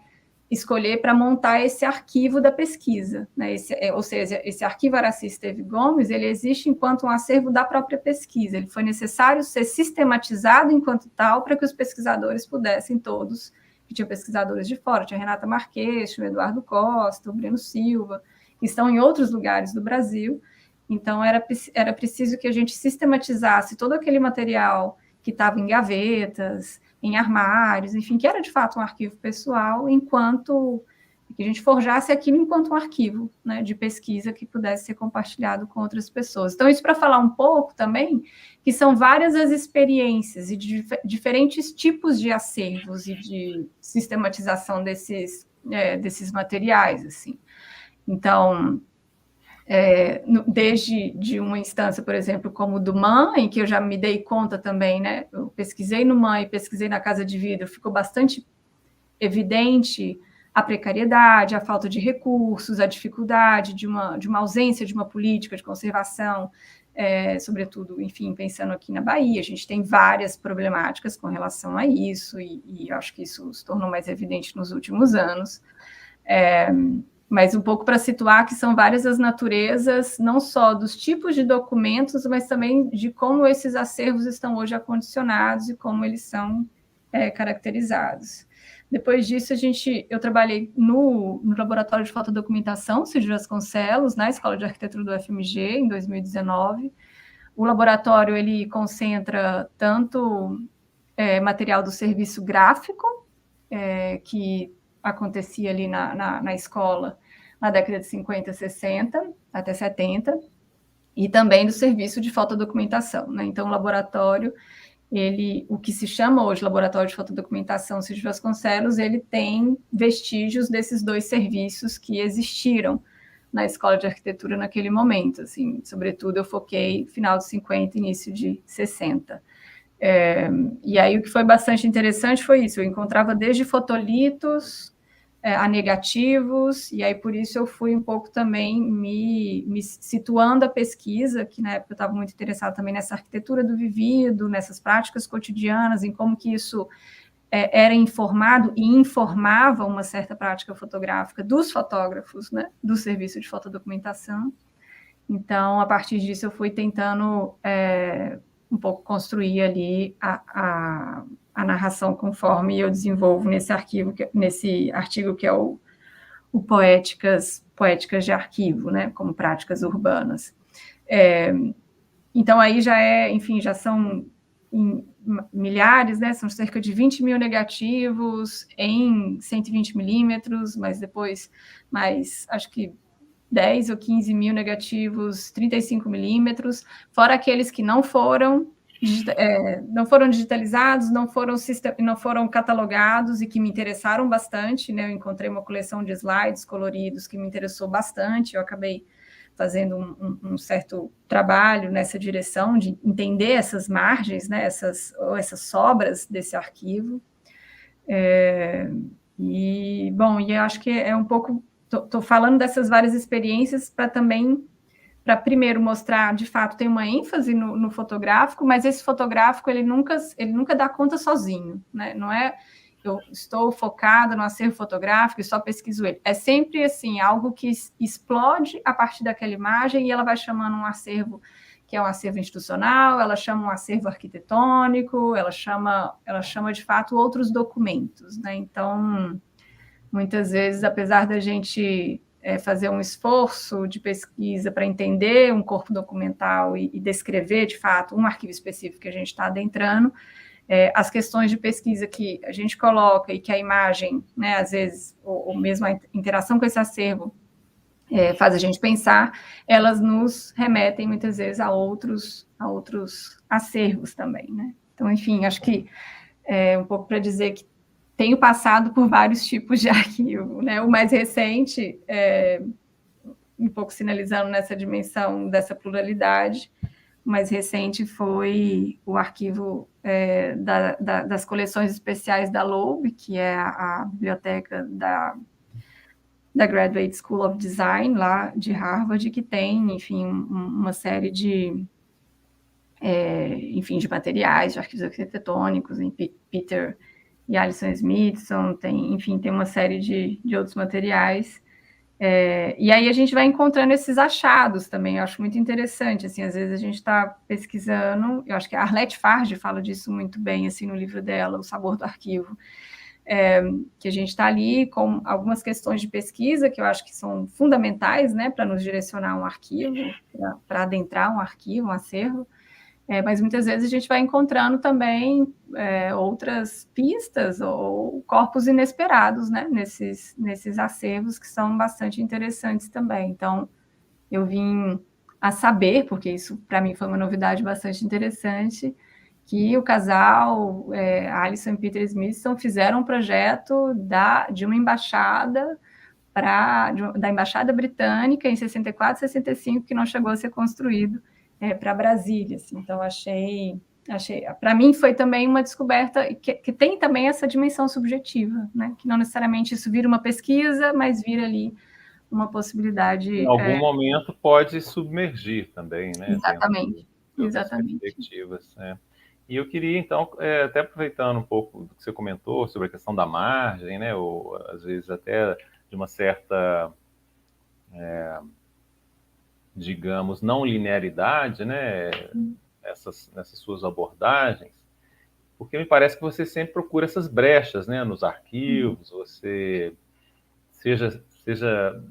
escolher para montar esse arquivo da pesquisa, né? Ou seja, esse arquivo Aracy Esteve Gomes, ele existe enquanto um acervo da própria pesquisa. Ele foi necessário ser sistematizado enquanto tal para que os pesquisadores pudessem todos, que tinham pesquisadores de fora, tinha a Renata Marques, o Eduardo Costa, o Breno Silva, que estão em outros lugares do Brasil. Então, era preciso que a gente sistematizasse todo aquele material que estava em gavetas, em armários, enfim, que era de fato um arquivo pessoal, enquanto que a gente forjasse aquilo enquanto um arquivo, né, de pesquisa que pudesse ser compartilhado com outras pessoas. Então, isso para falar um pouco também, que são várias as experiências e de diferentes tipos de acervos e de sistematização desses materiais, assim. Então, desde de uma instância, por exemplo, como o do MAN, em que eu já me dei conta também, né? Eu pesquisei no MAN e pesquisei na Casa de Vidro, ficou bastante evidente a precariedade, a falta de recursos, a dificuldade de uma ausência de uma política de conservação, sobretudo, enfim, pensando aqui na Bahia, a gente tem várias problemáticas com relação a isso, e acho que isso se tornou mais evidente nos últimos anos. Mas um pouco para situar que são várias as naturezas, não só dos tipos de documentos, mas também de como esses acervos estão hoje acondicionados e como eles são caracterizados. Depois disso, eu trabalhei no Laboratório de Fotodocumentação, Cid Vasconcelos, na Escola de Arquitetura do UFMG, em 2019. O laboratório ele concentra tanto material do serviço gráfico, que acontecia ali na escola na década de 50, 60, até 70, e também do serviço de fotodocumentação, né? Então, o laboratório, o que se chama hoje Laboratório de Fotodocumentação Cid Vasconcelos, ele tem vestígios desses dois serviços que existiram na Escola de Arquitetura naquele momento, assim, sobretudo eu foquei final de 50, início de 60. E aí o que foi bastante interessante foi isso, eu encontrava desde fotolitos a negativos, e aí por isso eu fui um pouco também me situando a pesquisa, que na época eu estava muito interessada também nessa arquitetura do vivido, nessas práticas cotidianas, em como que isso era informado e informava uma certa prática fotográfica dos fotógrafos, né, do serviço de fotodocumentação. Então, a partir disso, eu fui tentando um pouco construir ali a narração conforme eu desenvolvo nesse artigo que é o Poéticas de Arquivo, né, como práticas urbanas. Então, aí já são milhares, né, são cerca de 20 mil negativos em 120 milímetros, mas depois acho que 10 ou 15 mil negativos, 35 milímetros, fora aqueles que não foram digitalizados, não foram catalogados e que me interessaram bastante, né? Eu encontrei uma coleção de slides coloridos que me interessou bastante, eu acabei fazendo um certo trabalho nessa direção de entender essas margens, né? essas sobras desse arquivo. E eu acho que é um pouco... Estou falando dessas várias experiências para primeiro mostrar, de fato, tem uma ênfase no fotográfico, mas esse fotográfico ele nunca dá conta sozinho, né? Não é eu estou focada no acervo fotográfico e só pesquiso ele. É sempre assim, algo que explode a partir daquela imagem e ela vai chamando um acervo que é um acervo institucional, ela chama um acervo arquitetônico, ela chama de fato outros documentos, né? Então, muitas vezes, apesar da gente fazer um esforço de pesquisa para entender um corpo documental e descrever, de fato, um arquivo específico que a gente está adentrando, as questões de pesquisa que a gente coloca e que a imagem, né, às vezes, ou mesmo a interação com esse acervo faz a gente pensar, elas nos remetem, muitas vezes, a outros acervos também, né? Então, enfim, acho que um pouco para dizer que tenho passado por vários tipos de arquivo, né? O mais recente, um pouco sinalizando nessa dimensão dessa pluralidade, mais recente foi o arquivo das coleções especiais da Loeb, que é a biblioteca da Graduate School of Design, lá de Harvard, que tem, enfim, uma série de, enfim, de materiais, de arquivos arquitetônicos, em Peter e Alison Smithson, tem, enfim, tem uma série de outros materiais. E aí a gente vai encontrando esses achados também, eu acho muito interessante, assim, às vezes a gente está pesquisando, eu acho que a Arlette Farge fala disso muito bem, assim, no livro dela, O Sabor do Arquivo, que a gente está ali com algumas questões de pesquisa que eu acho que são fundamentais, né, para nos direcionar um arquivo, para adentrar um arquivo, um acervo, mas muitas vezes a gente vai encontrando também outras pistas ou corpos inesperados, né, nesses acervos que são bastante interessantes também. Então, eu vim a saber, porque isso para mim foi uma novidade bastante interessante, que o casal Alison e Peter Smithson fizeram um projeto de uma embaixada da Embaixada Britânica em 64, 65, que não chegou a ser construído para Brasília. Assim. Então, achei para mim foi também uma descoberta que tem também essa dimensão subjetiva, né? Que não necessariamente isso vira uma pesquisa, mas vira ali uma possibilidade. Em algum momento pode submergir também, né? Exatamente. De outras Exatamente. perspectivas. E eu queria, então, até aproveitando um pouco do que você comentou sobre a questão da margem, né? Ou às vezes até de uma certa, digamos, não linearidade, né? Nessas suas abordagens, porque me parece que você sempre procura essas brechas, né? Nos arquivos, você seja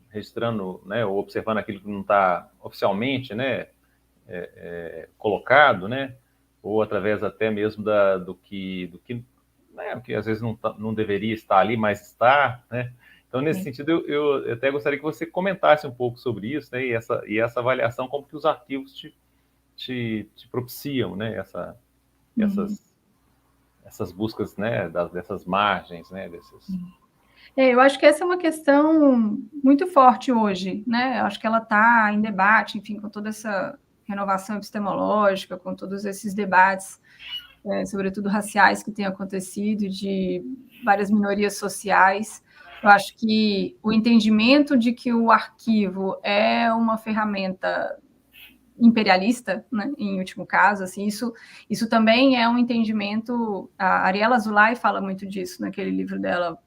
registrando, né? Ou observando aquilo que não está oficialmente, né? Colocado, né? Ou através até mesmo do que né, que às vezes não deveria estar ali, mas está, né? Então, nesse sentido, eu até gostaria que você comentasse um pouco sobre isso, né? E essa avaliação, como que os arquivos te propiciam, né? Essas buscas, né? Dessas margens, né? Eu acho que essa é uma questão muito forte hoje, né? Eu acho que ela está em debate, enfim, com toda essa renovação epistemológica, com todos esses debates, sobretudo raciais, que têm acontecido, de várias minorias sociais. Eu acho que o entendimento de que o arquivo é uma ferramenta imperialista, né, em último caso, assim, isso também é um entendimento, a Ariela Zulay fala muito disso naquele livro dela,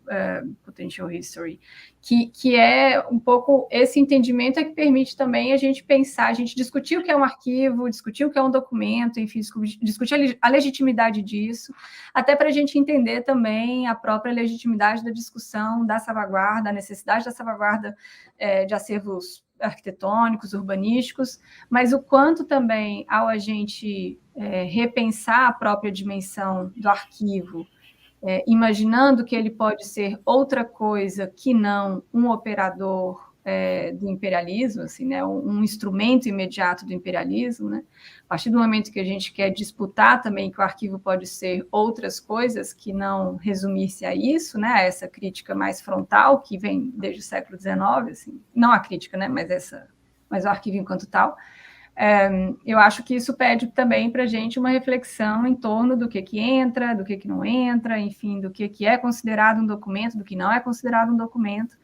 Potential History, que é um pouco esse entendimento que permite também a gente pensar, a gente discutir o que é um arquivo, discutir o que é um documento, enfim, discutir a legitimidade disso, até para a gente entender também a própria legitimidade da discussão da salvaguarda, a necessidade da salvaguarda de acervos arquitetônicos, urbanísticos, mas o quanto também, ao a gente repensar a própria dimensão do arquivo, imaginando que ele pode ser outra coisa que não um operador do imperialismo, assim, né, um instrumento imediato do imperialismo, né? A partir do momento que a gente quer disputar também que o arquivo pode ser outras coisas que não resumir-se a isso, né, a essa crítica mais frontal que vem desde o século XIX, assim, não a crítica, né, mas o arquivo enquanto tal. Eu acho que isso pede também para a gente uma reflexão em torno do que entra, do que não entra, enfim, do que é considerado um documento, do que não é considerado um documento.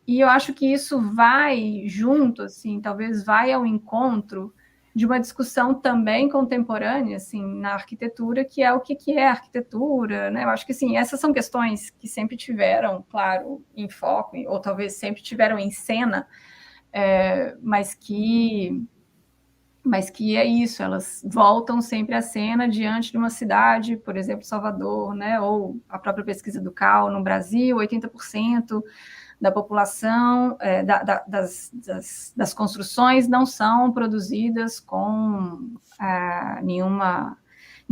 E eu acho que isso vai junto, assim, talvez vai ao encontro de uma discussão também contemporânea, assim, na arquitetura, que é o que é arquitetura, né? Eu acho que, assim, essas são questões que sempre tiveram, claro, em foco, ou talvez sempre tiveram em cena, mas que é isso, elas voltam sempre à cena diante de uma cidade, por exemplo, Salvador, né? Ou a própria pesquisa do CAL no Brasil, 80% da população, das construções não são produzidas com nenhuma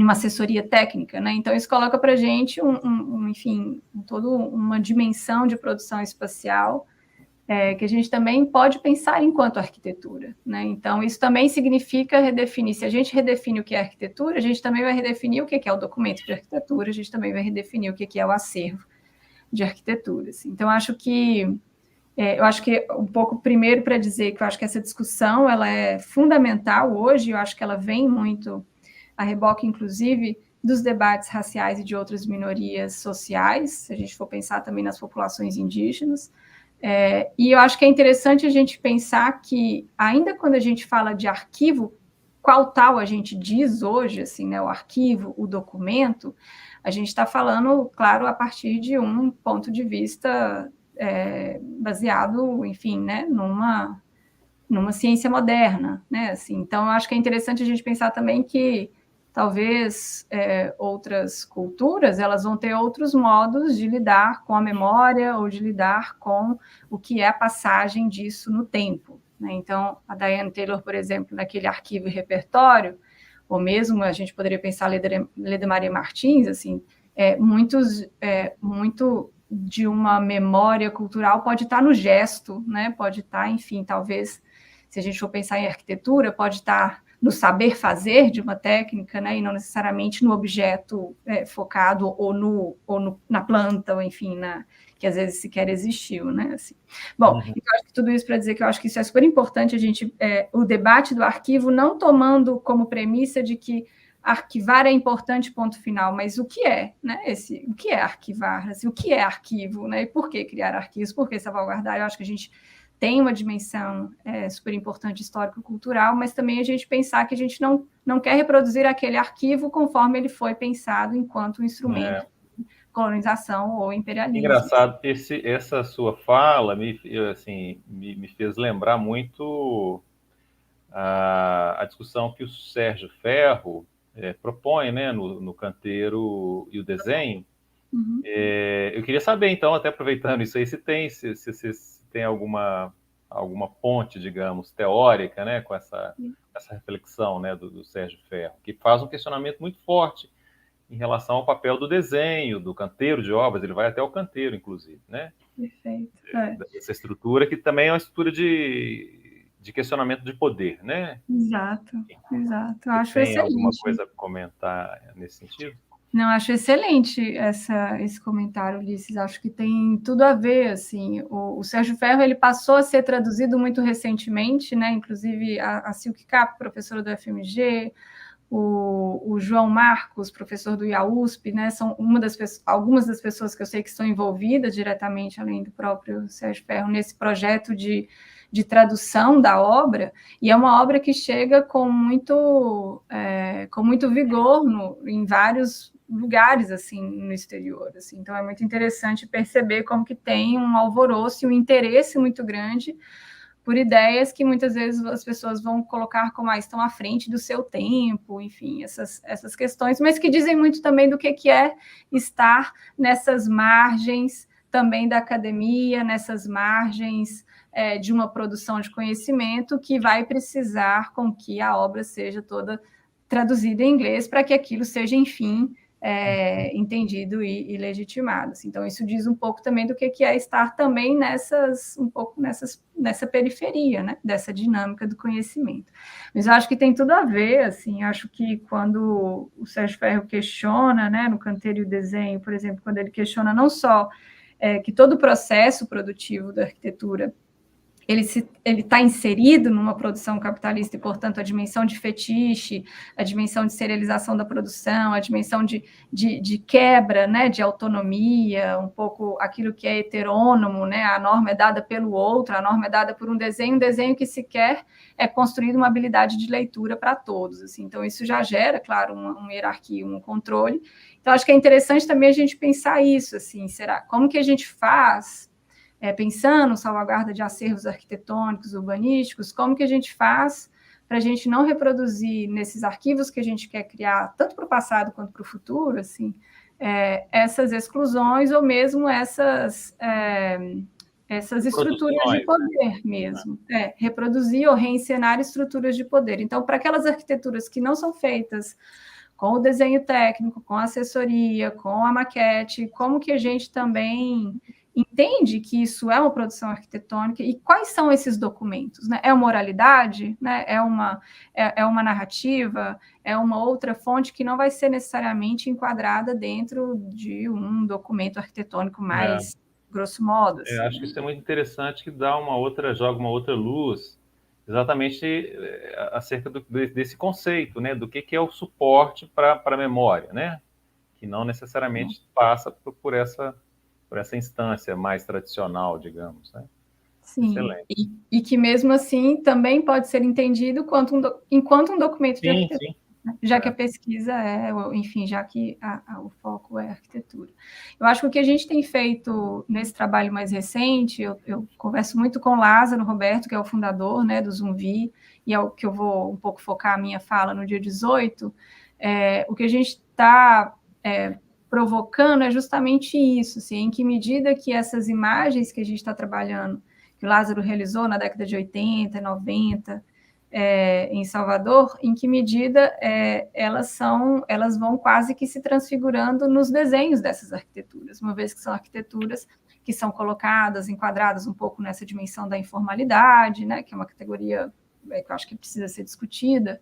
assessoria técnica, né? Então, isso coloca para a gente, enfim, toda uma dimensão de produção espacial que a gente também pode pensar enquanto arquitetura, né? Então, isso também significa redefinir. Se a gente redefine o que é arquitetura, a gente também vai redefinir o que é o documento de arquitetura, a gente também vai redefinir o que é o acervo de arquitetura. Assim. Então, acho que Eu acho que um pouco primeiro para dizer que eu acho que essa discussão ela é fundamental hoje, eu acho que ela vem muito a reboque, inclusive, dos debates raciais e de outras minorias sociais, se a gente for pensar também nas populações indígenas. E eu acho que é interessante a gente pensar que, ainda quando a gente fala de arquivo, qual tal a gente diz hoje, assim, né, o arquivo, o documento, a gente está falando, claro, a partir de um ponto de vista baseado, enfim, né, numa ciência moderna, né? Assim, então, eu acho que é interessante a gente pensar também que talvez outras culturas elas vão ter outros modos de lidar com a memória ou de lidar com o que é a passagem disso no tempo, né? Então, a Diane Taylor, por exemplo, naquele arquivo e repertório, ou mesmo a gente poderia pensar Leda Maria Martins, assim, muito de uma memória cultural pode estar no gesto, né? Pode estar, enfim, talvez, se a gente for pensar em arquitetura, pode estar no saber fazer de uma técnica, né? E não necessariamente no objeto focado na planta, ou enfim, que às vezes sequer existiu, né? Assim. Bom, então acho que tudo isso para dizer que eu acho que isso é super importante, o debate do arquivo não tomando como premissa de que arquivar é importante, ponto final, mas o que é, né? O que é arquivar? Assim, o que é arquivo, né? E por que criar arquivos? Por que salvaguardar? Eu acho que a gente tem uma dimensão super importante histórico-cultural, mas também a gente pensar que a gente não quer reproduzir aquele arquivo conforme ele foi pensado enquanto um instrumento de colonização ou imperialismo. Engraçado, essa sua fala me fez lembrar muito a discussão que o Sérgio Ferro propõe, né, no Canteiro e o Desenho. Uhum. Eu queria saber, então, até aproveitando isso aí, se tem alguma ponte, digamos, teórica, né, com essa reflexão, né, do Sérgio Ferro, que faz um questionamento muito forte em relação ao papel do desenho, do canteiro de obras. Ele vai até o canteiro, inclusive, né? Perfeito. Essa estrutura que também é uma estrutura de questionamento de poder, né? Exato. Acho Tem excelente. alguma coisa a comentar nesse sentido? Não, acho excelente esse comentário, Ulisses. Acho que tem tudo a ver, assim. O Sérgio Ferro, ele passou a ser traduzido muito recentemente, né? Inclusive a Silke Cap, professora do FMG, o João Marcos, professor do IAUSP, né? São algumas das pessoas que eu sei que estão envolvidas diretamente, além do próprio Sérgio Ferro, nesse projeto de tradução da obra, e é uma obra que chega com muito vigor em vários lugares assim no exterior, assim. Então é muito interessante perceber como que tem um alvoroço e um interesse muito grande por ideias que muitas vezes as pessoas vão colocar como estão à frente do seu tempo, enfim, essas questões, mas que dizem muito também do que é estar nessas margens também da academia, nessas margens de uma produção de conhecimento que vai precisar com que a obra seja toda traduzida em inglês para que aquilo seja, enfim, entendido e legitimado. Assim. Então, isso diz um pouco também do que é estar também nessa periferia, né? Dessa dinâmica do conhecimento. Mas eu acho que tem tudo a ver, assim, acho que quando o Sérgio Ferro questiona, né, no Canteiro e o Desenho, por exemplo, quando ele questiona não só que todo o processo produtivo da arquitetura ele está inserido numa produção capitalista e, portanto, a dimensão de fetiche, a dimensão de serialização da produção, a dimensão de quebra, né, de autonomia, um pouco aquilo que é heterônomo, né, a norma é dada pelo outro, a norma é dada por um desenho que sequer é construído uma habilidade de leitura para todos. Assim. Então, isso já gera, claro, uma hierarquia, um controle. Então, acho que é interessante também a gente pensar isso, assim, como que a gente faz... pensando salvaguarda de acervos arquitetônicos, urbanísticos, como que a gente faz para a gente não reproduzir nesses arquivos que a gente quer criar, tanto para o passado quanto para o futuro, assim, essas exclusões ou mesmo essas estruturas de poder mesmo. Reproduzir ou reencenar estruturas de poder. Então, para aquelas arquiteturas que não são feitas com o desenho técnico, com a assessoria, com a maquete, como que a gente também entende que isso é uma produção arquitetônica e quais são esses documentos, né? É uma oralidade, né? É uma narrativa, é uma outra fonte que não vai ser necessariamente enquadrada dentro de um documento arquitetônico mais grosso modo. Assim, acho que isso é muito interessante, que dá joga uma outra luz, exatamente acerca desse conceito, né? Do que é o suporte para a memória, né? Que não necessariamente passa por essa instância mais tradicional, digamos, né? Sim, Excelente. e que mesmo assim também pode ser entendido enquanto um documento de arquitetura, Sim. Já que a pesquisa enfim, já que o foco é a arquitetura. Eu acho que o que a gente tem feito nesse trabalho mais recente, eu converso muito com o Lázaro Roberto, que é o fundador, né, do Zumbi, e é o que eu vou um pouco focar a minha fala no dia 18, o que a gente está provocando é justamente isso, assim, em que medida que essas imagens que a gente está trabalhando, que o Lázaro realizou na década de 80, 90, em Salvador, em que medida elas vão quase que se transfigurando nos desenhos dessas arquiteturas, uma vez que são arquiteturas que são colocadas, enquadradas um pouco nessa dimensão da informalidade, né, que é uma categoria que eu acho que precisa ser discutida,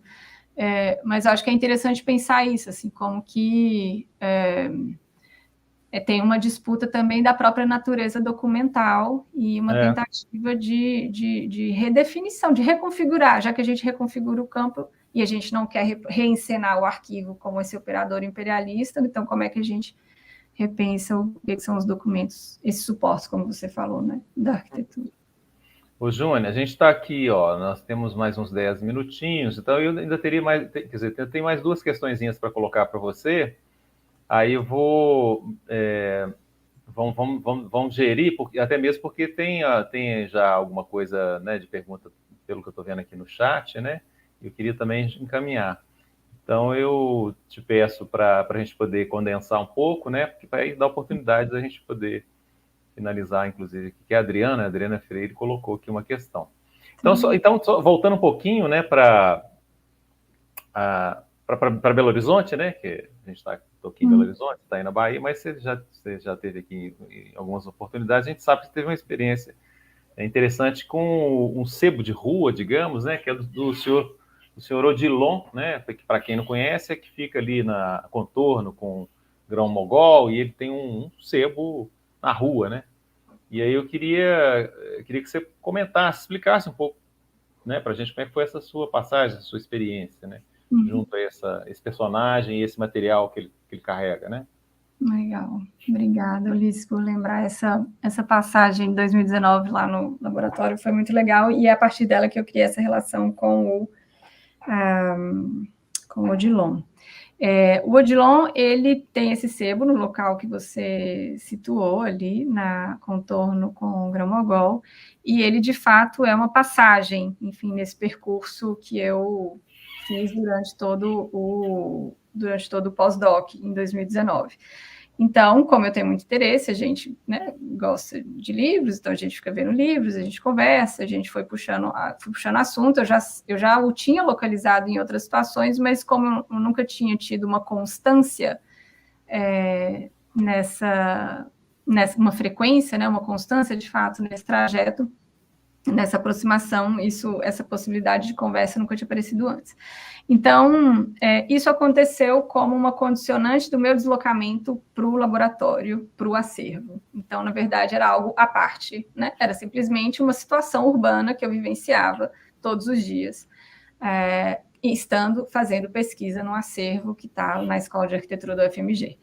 mas eu acho que é interessante pensar isso, assim, como que tem uma disputa também da própria natureza documental e uma tentativa de redefinição, de reconfigurar, já que a gente reconfigura o campo e a gente não quer reencenar o arquivo como esse operador imperialista, então como é que a gente repensa o que são os documentos, esses suportes, como você falou, né, da arquitetura. Ô, Júnior, a gente está aqui, ó, nós temos mais uns 10 minutinhos, então eu ainda teria mais, quer dizer, tem mais duas questõezinhas para colocar para você, aí eu vou, vamos gerir, porque, até mesmo porque tem já alguma coisa, né, de pergunta, pelo que eu estou vendo aqui no chat, né, eu queria também encaminhar. Então eu te peço para a gente poder condensar um pouco, né, porque vai dar oportunidade da gente poder finalizar, inclusive, que a Adriana Freire colocou aqui uma questão. Então, só voltando um pouquinho, né, para Belo Horizonte, né, que a gente está aqui em Belo Horizonte, está aí na Bahia, mas você já teve aqui em algumas oportunidades, a gente sabe que teve uma experiência interessante com um sebo de rua, digamos, né, que é do senhor Odilon, né, que para quem não conhece, é que fica ali na contorno com Grão-Mogol, e ele tem um sebo na rua, né? E aí eu queria que você comentasse, explicasse um pouco, né, para a gente como é que foi essa sua passagem, essa sua experiência, né, junto a esse personagem e esse material que ele carrega, né? Legal. Obrigada, Ulisses, por lembrar essa passagem de 2019 lá no laboratório, foi muito legal, e é a partir dela que eu criei essa relação com o Odilon. O Odilon, ele tem esse sebo no local que você situou ali, na contorno com o Grão-Mogol, e ele, de fato, é uma passagem, enfim, nesse percurso que eu fiz durante todo o pós-doc, em 2019. Então, como eu tenho muito interesse, a gente, né, gosta de livros, então a gente fica vendo livros, a gente conversa, a gente foi puxando assunto, eu já o tinha localizado em outras situações, mas como eu nunca tinha tido uma constância nessa uma frequência, né, uma constância, de fato, nesse trajeto, nessa aproximação, essa possibilidade de conversa nunca tinha aparecido antes. Então, isso aconteceu como uma condicionante do meu deslocamento para o laboratório, para o acervo. Então, na verdade, era algo à parte, né? Era simplesmente uma situação urbana que eu vivenciava todos os dias, fazendo pesquisa no acervo que está na Escola de Arquitetura da UFMG.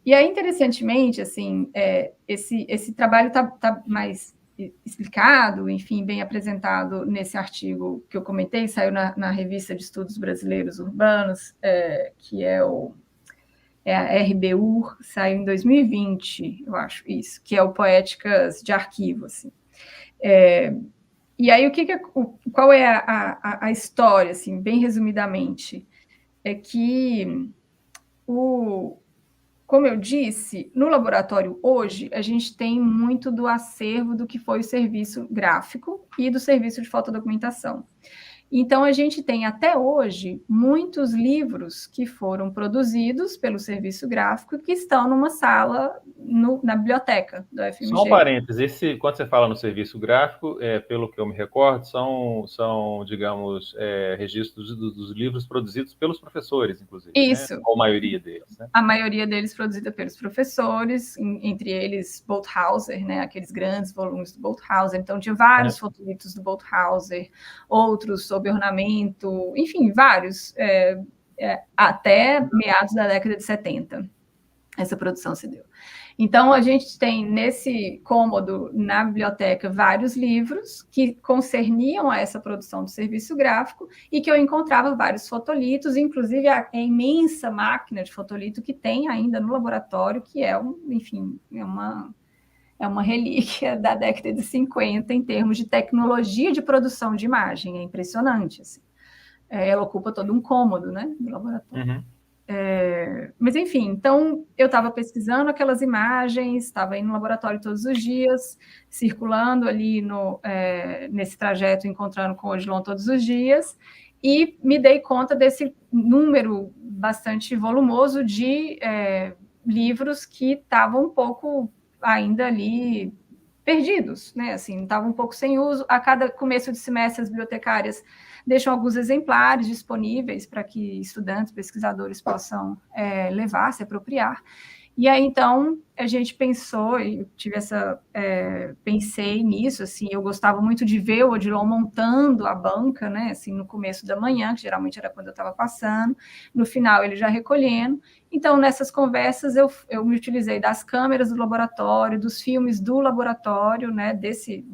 E aí, interessantemente, assim, esse trabalho está mais explicado, enfim, bem apresentado nesse artigo que eu comentei, saiu na Revista de Estudos Brasileiros Urbanos, que é a RBUR, saiu em 2020, eu acho, isso, que é o Poéticas de Arquivo, assim. E aí, qual é a história, assim, bem resumidamente? É que como eu disse, no laboratório hoje, a gente tem muito do acervo do que foi o serviço gráfico e do serviço de fotodocumentação. Então, a gente tem até hoje muitos livros que foram produzidos pelo serviço gráfico que estão numa sala na biblioteca do Só um FMG. parênteses, quando você fala no serviço gráfico, pelo que eu me recordo, são digamos, registros dos livros produzidos pelos professores, inclusive, né? Isso. Ou a maioria deles, né? A maioria deles produzida pelos professores, entre eles Bolthauser, né? Aqueles grandes volumes do Bolthauser. Então, tinha vários fotolitos do Bolthauser, outros sobre ornamento, enfim, vários, até meados da década de 70. Essa produção se deu. Então, a gente tem nesse cômodo, na biblioteca, vários livros que concerniam a essa produção do serviço gráfico e que eu encontrava vários fotolitos, inclusive a imensa máquina de fotolito que tem ainda no laboratório, que é, enfim, é uma relíquia da década de 50 em termos de tecnologia de produção de imagem. É impressionante, assim. Ela ocupa todo um cômodo, né, do laboratório. Uhum. Mas, enfim, então eu estava pesquisando aquelas imagens, estava indo no laboratório todos os dias, circulando ali nesse trajeto, encontrando com o Odilon todos os dias, e me dei conta desse número bastante volumoso de livros que estavam um pouco ainda ali perdidos, né? Assim, estavam um pouco sem uso. A cada começo de semestre, as bibliotecárias deixam alguns exemplares disponíveis para que estudantes, pesquisadores possam levar, se apropriar. E aí, então, a gente pensou, eu tive pensei nisso, assim, eu gostava muito de ver o Odilon montando a banca, né, assim, no começo da manhã, que geralmente era quando eu estava passando, no final ele já recolhendo. Então, nessas conversas, eu me utilizei das câmeras do laboratório, dos filmes do laboratório, né, desse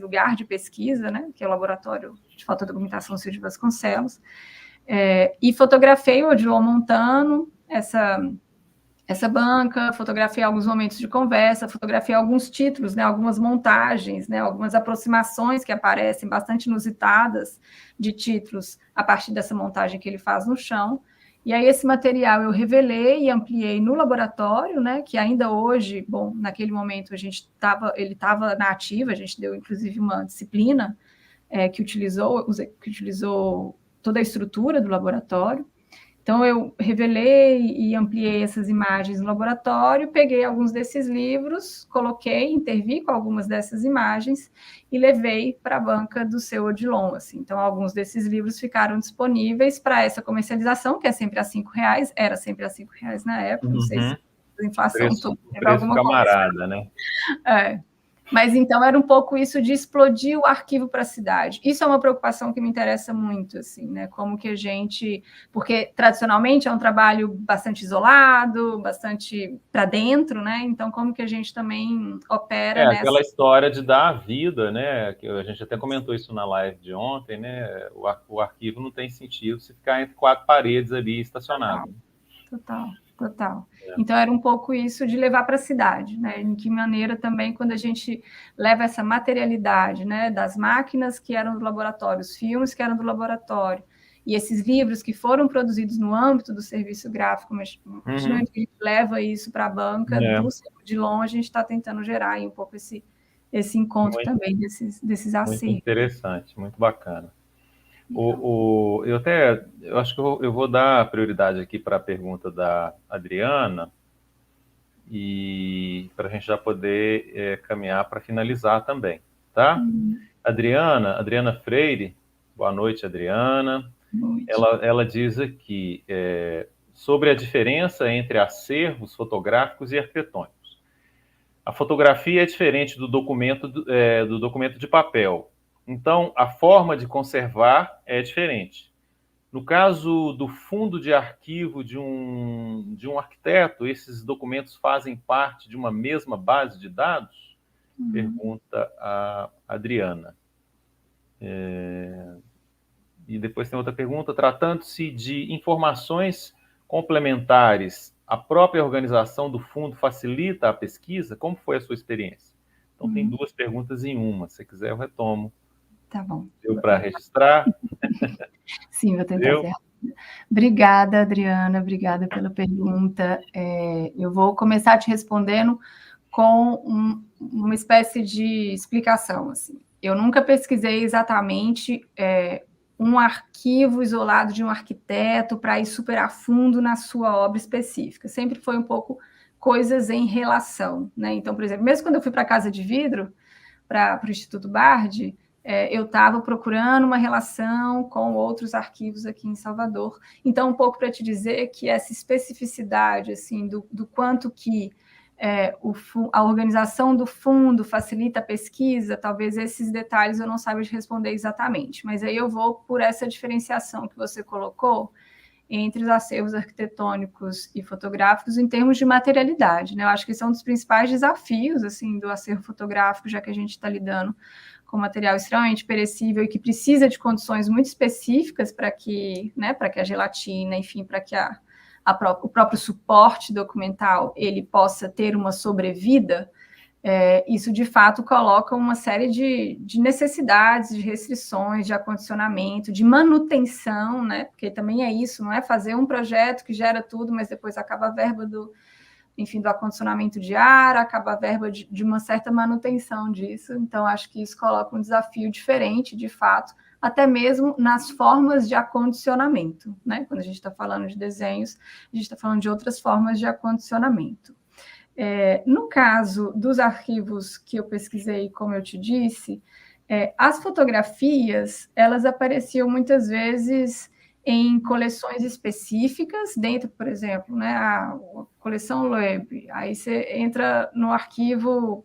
lugar de pesquisa, né, que é o Laboratório de Fotodocumentação Cid Vasconcelos, e fotografei o Odilon montando essa banca, fotografei alguns momentos de conversa, fotografei alguns títulos, né, algumas montagens, né, algumas aproximações que aparecem bastante inusitadas de títulos a partir dessa montagem que ele faz no chão. E aí esse material eu revelei e ampliei no laboratório, né, que ainda hoje, bom, naquele momento ele estava na ativa, a gente deu inclusive uma disciplina que utilizou toda a estrutura do laboratório. Então, eu revelei e ampliei essas imagens no laboratório, peguei alguns desses livros, intervi com algumas dessas imagens e levei para a banca do seu Odilon. Assim. Então, alguns desses livros ficaram disponíveis para essa comercialização, que é sempre a R$5, era sempre a R$5 na época, não sei se a inflação toda teve alguma camarada, né? Mas, então, era um pouco isso de explodir o arquivo para a cidade. Isso é uma preocupação que me interessa muito, assim, né? Como que a gente... Porque, tradicionalmente, é um trabalho bastante isolado, bastante para dentro, né? Então, como que a gente também opera nessa... aquela história de dar a vida, né? Que a gente até comentou isso na live de ontem, né? O arquivo não tem sentido se ficar entre quatro paredes ali estacionado. Total. Então, era um pouco isso de levar para a cidade, né? Em que maneira também, quando a gente leva essa materialidade, né, das máquinas que eram do laboratório, os filmes que eram do laboratório, e esses livros que foram produzidos no âmbito do serviço gráfico, mas a gente leva isso para a banca do Odilon, a gente está tentando gerar aí um pouco esse encontro também desses acervos. Muito interessante, muito bacana. Eu acho que eu vou dar prioridade aqui para a pergunta da Adriana e para a gente já poder caminhar para finalizar também, tá? Adriana Freire, boa noite, Adriana. Ela diz aqui sobre a diferença entre acervos fotográficos e arquitetônicos. A fotografia é diferente do documento de papel. Então, a forma de conservar é diferente. No caso do fundo de arquivo de um arquiteto, esses documentos fazem parte de uma mesma base de dados? Pergunta a Adriana. E depois tem outra pergunta. Tratando-se de informações complementares, a própria organização do fundo facilita a pesquisa? Como foi a sua experiência? Então, tem duas perguntas em uma. Se quiser, eu retomo. Tá bom. Deu para registrar? Sim, vou tentar ser. Obrigada, Adriana, obrigada pela pergunta. Eu vou começar te respondendo com uma espécie de explicação. Assim. Eu nunca pesquisei exatamente um arquivo isolado de um arquiteto para ir super a fundo na sua obra específica. Sempre foi um pouco coisas em relação, né? Então, por exemplo, mesmo quando eu fui para a Casa de Vidro, para o Instituto Bard, eu estava procurando uma relação com outros arquivos aqui em Salvador. Então, um pouco para te dizer que essa especificidade assim, do quanto que a organização do fundo facilita a pesquisa, talvez esses detalhes eu não saiba te responder exatamente, mas aí eu vou por essa diferenciação que você colocou entre os acervos arquitetônicos e fotográficos em termos de materialidade, né? Eu acho que esse é um dos principais desafios assim, do acervo fotográfico, já que a gente está lidando com material extremamente perecível e que precisa de condições muito específicas para que, né, para que a gelatina, enfim, para que o próprio suporte documental ele possa ter uma sobrevida. Isso, de fato, coloca uma série de necessidades, de restrições, de acondicionamento, de manutenção, né? Porque também é isso, não é fazer um projeto que gera tudo, mas depois acaba a verba do acondicionamento de ar, acaba a verba de uma certa manutenção disso. Então, acho que isso coloca um desafio diferente, de fato, até mesmo nas formas de acondicionamento, né? Quando a gente está falando de desenhos, a gente está falando de outras formas de acondicionamento. No caso dos arquivos que eu pesquisei, como eu te disse, as fotografias, elas apareciam muitas vezes em coleções específicas, dentro, por exemplo, né, a coleção Loeb, aí você entra no arquivo,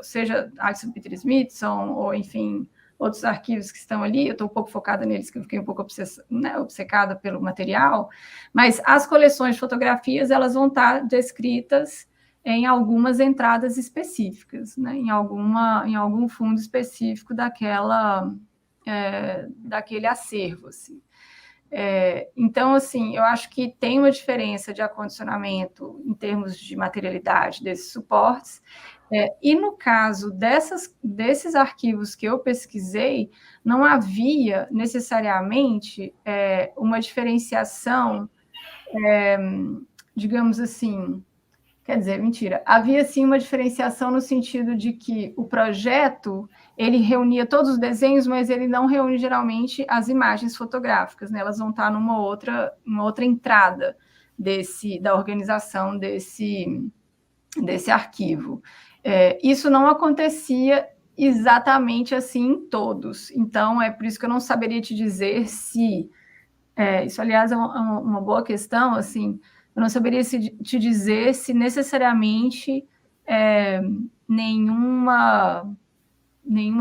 seja Alison Peter Smithson, ou, enfim, outros arquivos que estão ali, eu estou um pouco focada neles, que eu fiquei um pouco obcecada pelo material, mas as coleções de fotografias, elas vão estar descritas em algumas entradas específicas, né? Em algum fundo específico daquele acervo, assim. Então, assim, eu acho que tem uma diferença de acondicionamento em termos de materialidade desses suportes, e no caso desses arquivos que eu pesquisei, não havia necessariamente uma diferenciação, digamos assim. Quer dizer, mentira. Havia, sim, uma diferenciação no sentido de que o projeto, ele reunia todos os desenhos, mas ele não reúne, geralmente, as imagens fotográficas, né? Elas vão estar numa outra entrada da organização desse arquivo. Isso não acontecia exatamente assim em todos. Então, é por isso que eu não saberia te dizer se... isso, aliás, é uma boa questão, assim... Eu não saberia te dizer se necessariamente nenhuma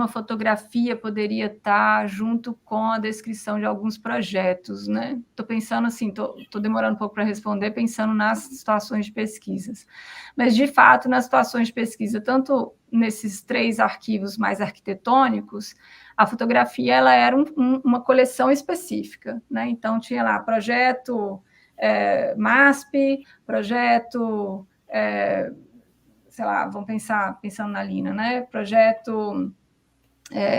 fotografia poderia estar junto com a descrição de alguns projetos, né? Estou pensando assim, estou demorando um pouco para responder, pensando nas situações de pesquisas. Mas, de fato, nas situações de pesquisa, tanto nesses 3 arquivos mais arquitetônicos, a fotografia ela era uma coleção específica, né? Então, tinha lá projeto... MASP, projeto, sei lá, vamos pensando na Lina, né? Projeto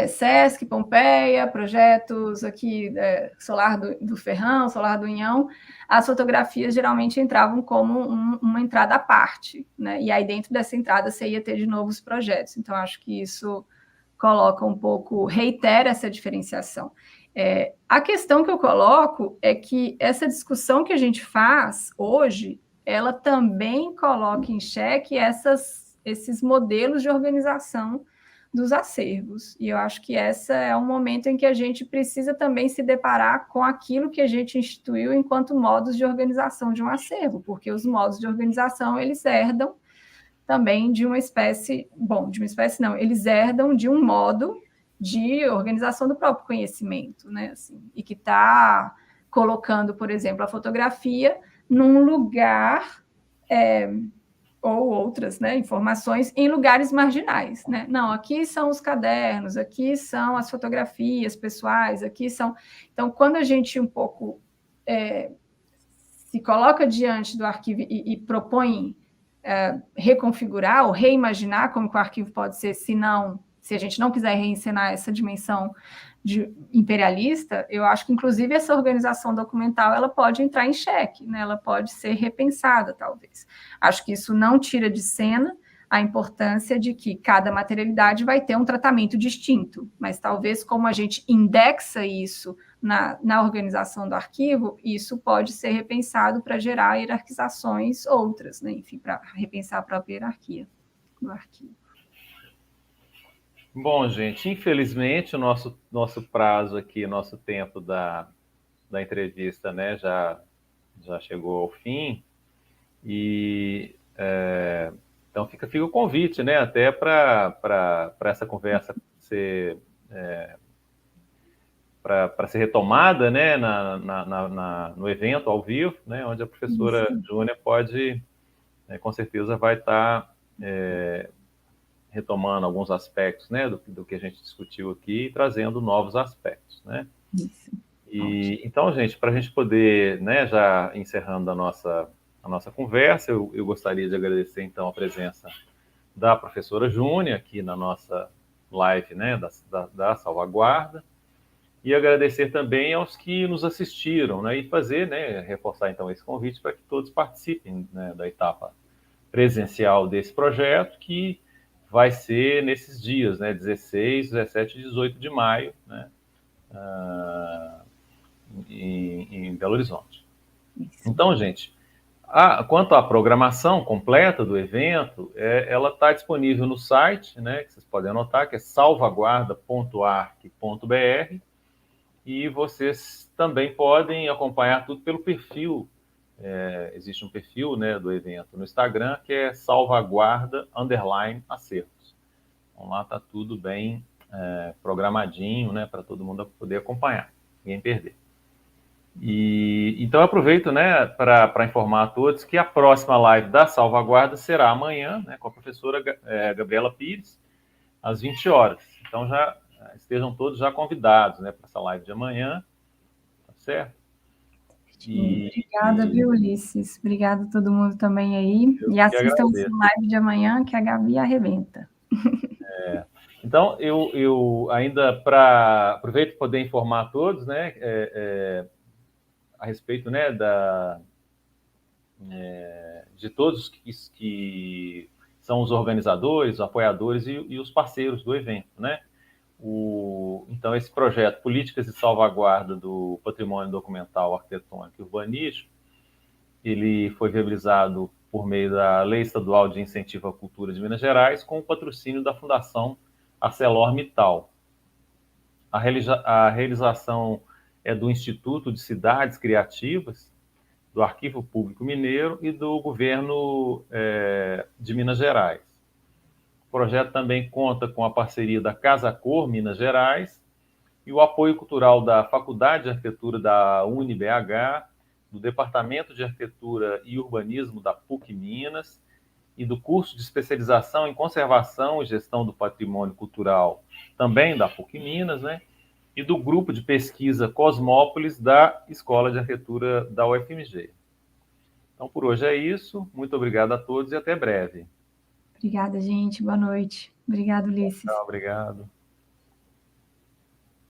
Sesc, Pompeia, projetos aqui, Solar do Ferrão, Solar do Unhão. As fotografias geralmente entravam como uma entrada à parte, né? E aí dentro dessa entrada você ia ter de novo os projetos. Então, acho que isso coloca um pouco, reitera essa diferenciação. A questão que eu coloco é que essa discussão que a gente faz hoje, ela também coloca em xeque esses modelos de organização dos acervos. E eu acho que esse é um momento em que a gente precisa também se deparar com aquilo que a gente instituiu enquanto modos de organização de um acervo, porque os modos de organização, eles herdam também de uma espécie não, eles herdam de um modo de organização do próprio conhecimento, né? Assim, e que está colocando, por exemplo, a fotografia num lugar, ou outras, né, informações em lugares marginais, né? Não, aqui são os cadernos, aqui são as fotografias pessoais, aqui são... Então, quando a gente um pouco se coloca diante do arquivo e propõe reconfigurar ou reimaginar como que o arquivo pode ser, se a gente não quiser reencenar essa dimensão imperialista, eu acho que, inclusive, essa organização documental ela pode entrar em xeque, né? Ela pode ser repensada, talvez. Acho que isso não tira de cena, a importância de que cada materialidade vai ter um tratamento distinto, mas talvez como a gente indexa isso na organização do arquivo, isso pode ser repensado para gerar hierarquizações outras, né? Enfim, para repensar a própria hierarquia do arquivo. Bom, gente, infelizmente o nosso prazo aqui, nosso tempo da entrevista, né, já chegou ao fim. E então fica o convite, né, até para essa conversa ser para ser retomada, né, no evento ao vivo, né, onde a professora Júnia pode, com certeza, vai estar retomando alguns aspectos, né, do que a gente discutiu aqui e trazendo novos aspectos, né. Isso. E então, gente, para a gente poder, né, já encerrando a nossa conversa, eu gostaria de agradecer, então, a presença da professora Júnia aqui na nossa live, né, da Salvaguarda, e agradecer também aos que nos assistiram, né, e fazer, né, reforçar, então, esse convite para que todos participem, né, da etapa presencial desse projeto, que vai ser nesses dias, né, 16, 17 e 18 de maio, né, em Belo Horizonte. Isso. Então, gente, quanto à programação completa do evento, ela está disponível no site, né, que vocês podem anotar, que é salvaguarda.arc.br, e vocês também podem acompanhar tudo pelo perfil. Existe um perfil, né, do evento no Instagram, que é salvaguarda_acervos. Então, lá está tudo bem programadinho, né, para todo mundo poder acompanhar, ninguém perder. E então eu aproveito, né, para informar a todos que a próxima live da Salvaguarda será amanhã, né, com a professora Gabriela Pires, às 20 horas. Então já estejam todos já convidados, né, para essa live de amanhã, tá certo? Obrigada, viu, Ulisses? Obrigada a todo mundo também aí. E assistam a live de amanhã, que a Gabi arrebenta. Então, eu ainda aproveito para poder informar a todos, né, a respeito, né, de todos que são os organizadores, os apoiadores e os parceiros do evento, né? Então, esse projeto Políticas de Salvaguarda do Patrimônio Documental, Arquitetônico e Urbanístico, ele foi viabilizado por meio da Lei Estadual de Incentivo à Cultura de Minas Gerais, com o patrocínio da Fundação ArcelorMittal. A realização é do Instituto de Cidades Criativas, do Arquivo Público Mineiro e do Governo de Minas Gerais. O projeto também conta com a parceria da Casa Cor Minas Gerais e o apoio cultural da Faculdade de Arquitetura da UniBH, do Departamento de Arquitetura e Urbanismo da PUC Minas e do curso de especialização em Conservação e Gestão do Patrimônio Cultural, também da PUC Minas, né? E do grupo de pesquisa Cosmópolis da Escola de Arquitetura da UFMG. Então, por hoje é isso. Muito obrigado a todos e até breve. Obrigada, gente. Boa noite. Obrigado, Ulisses. Obrigado.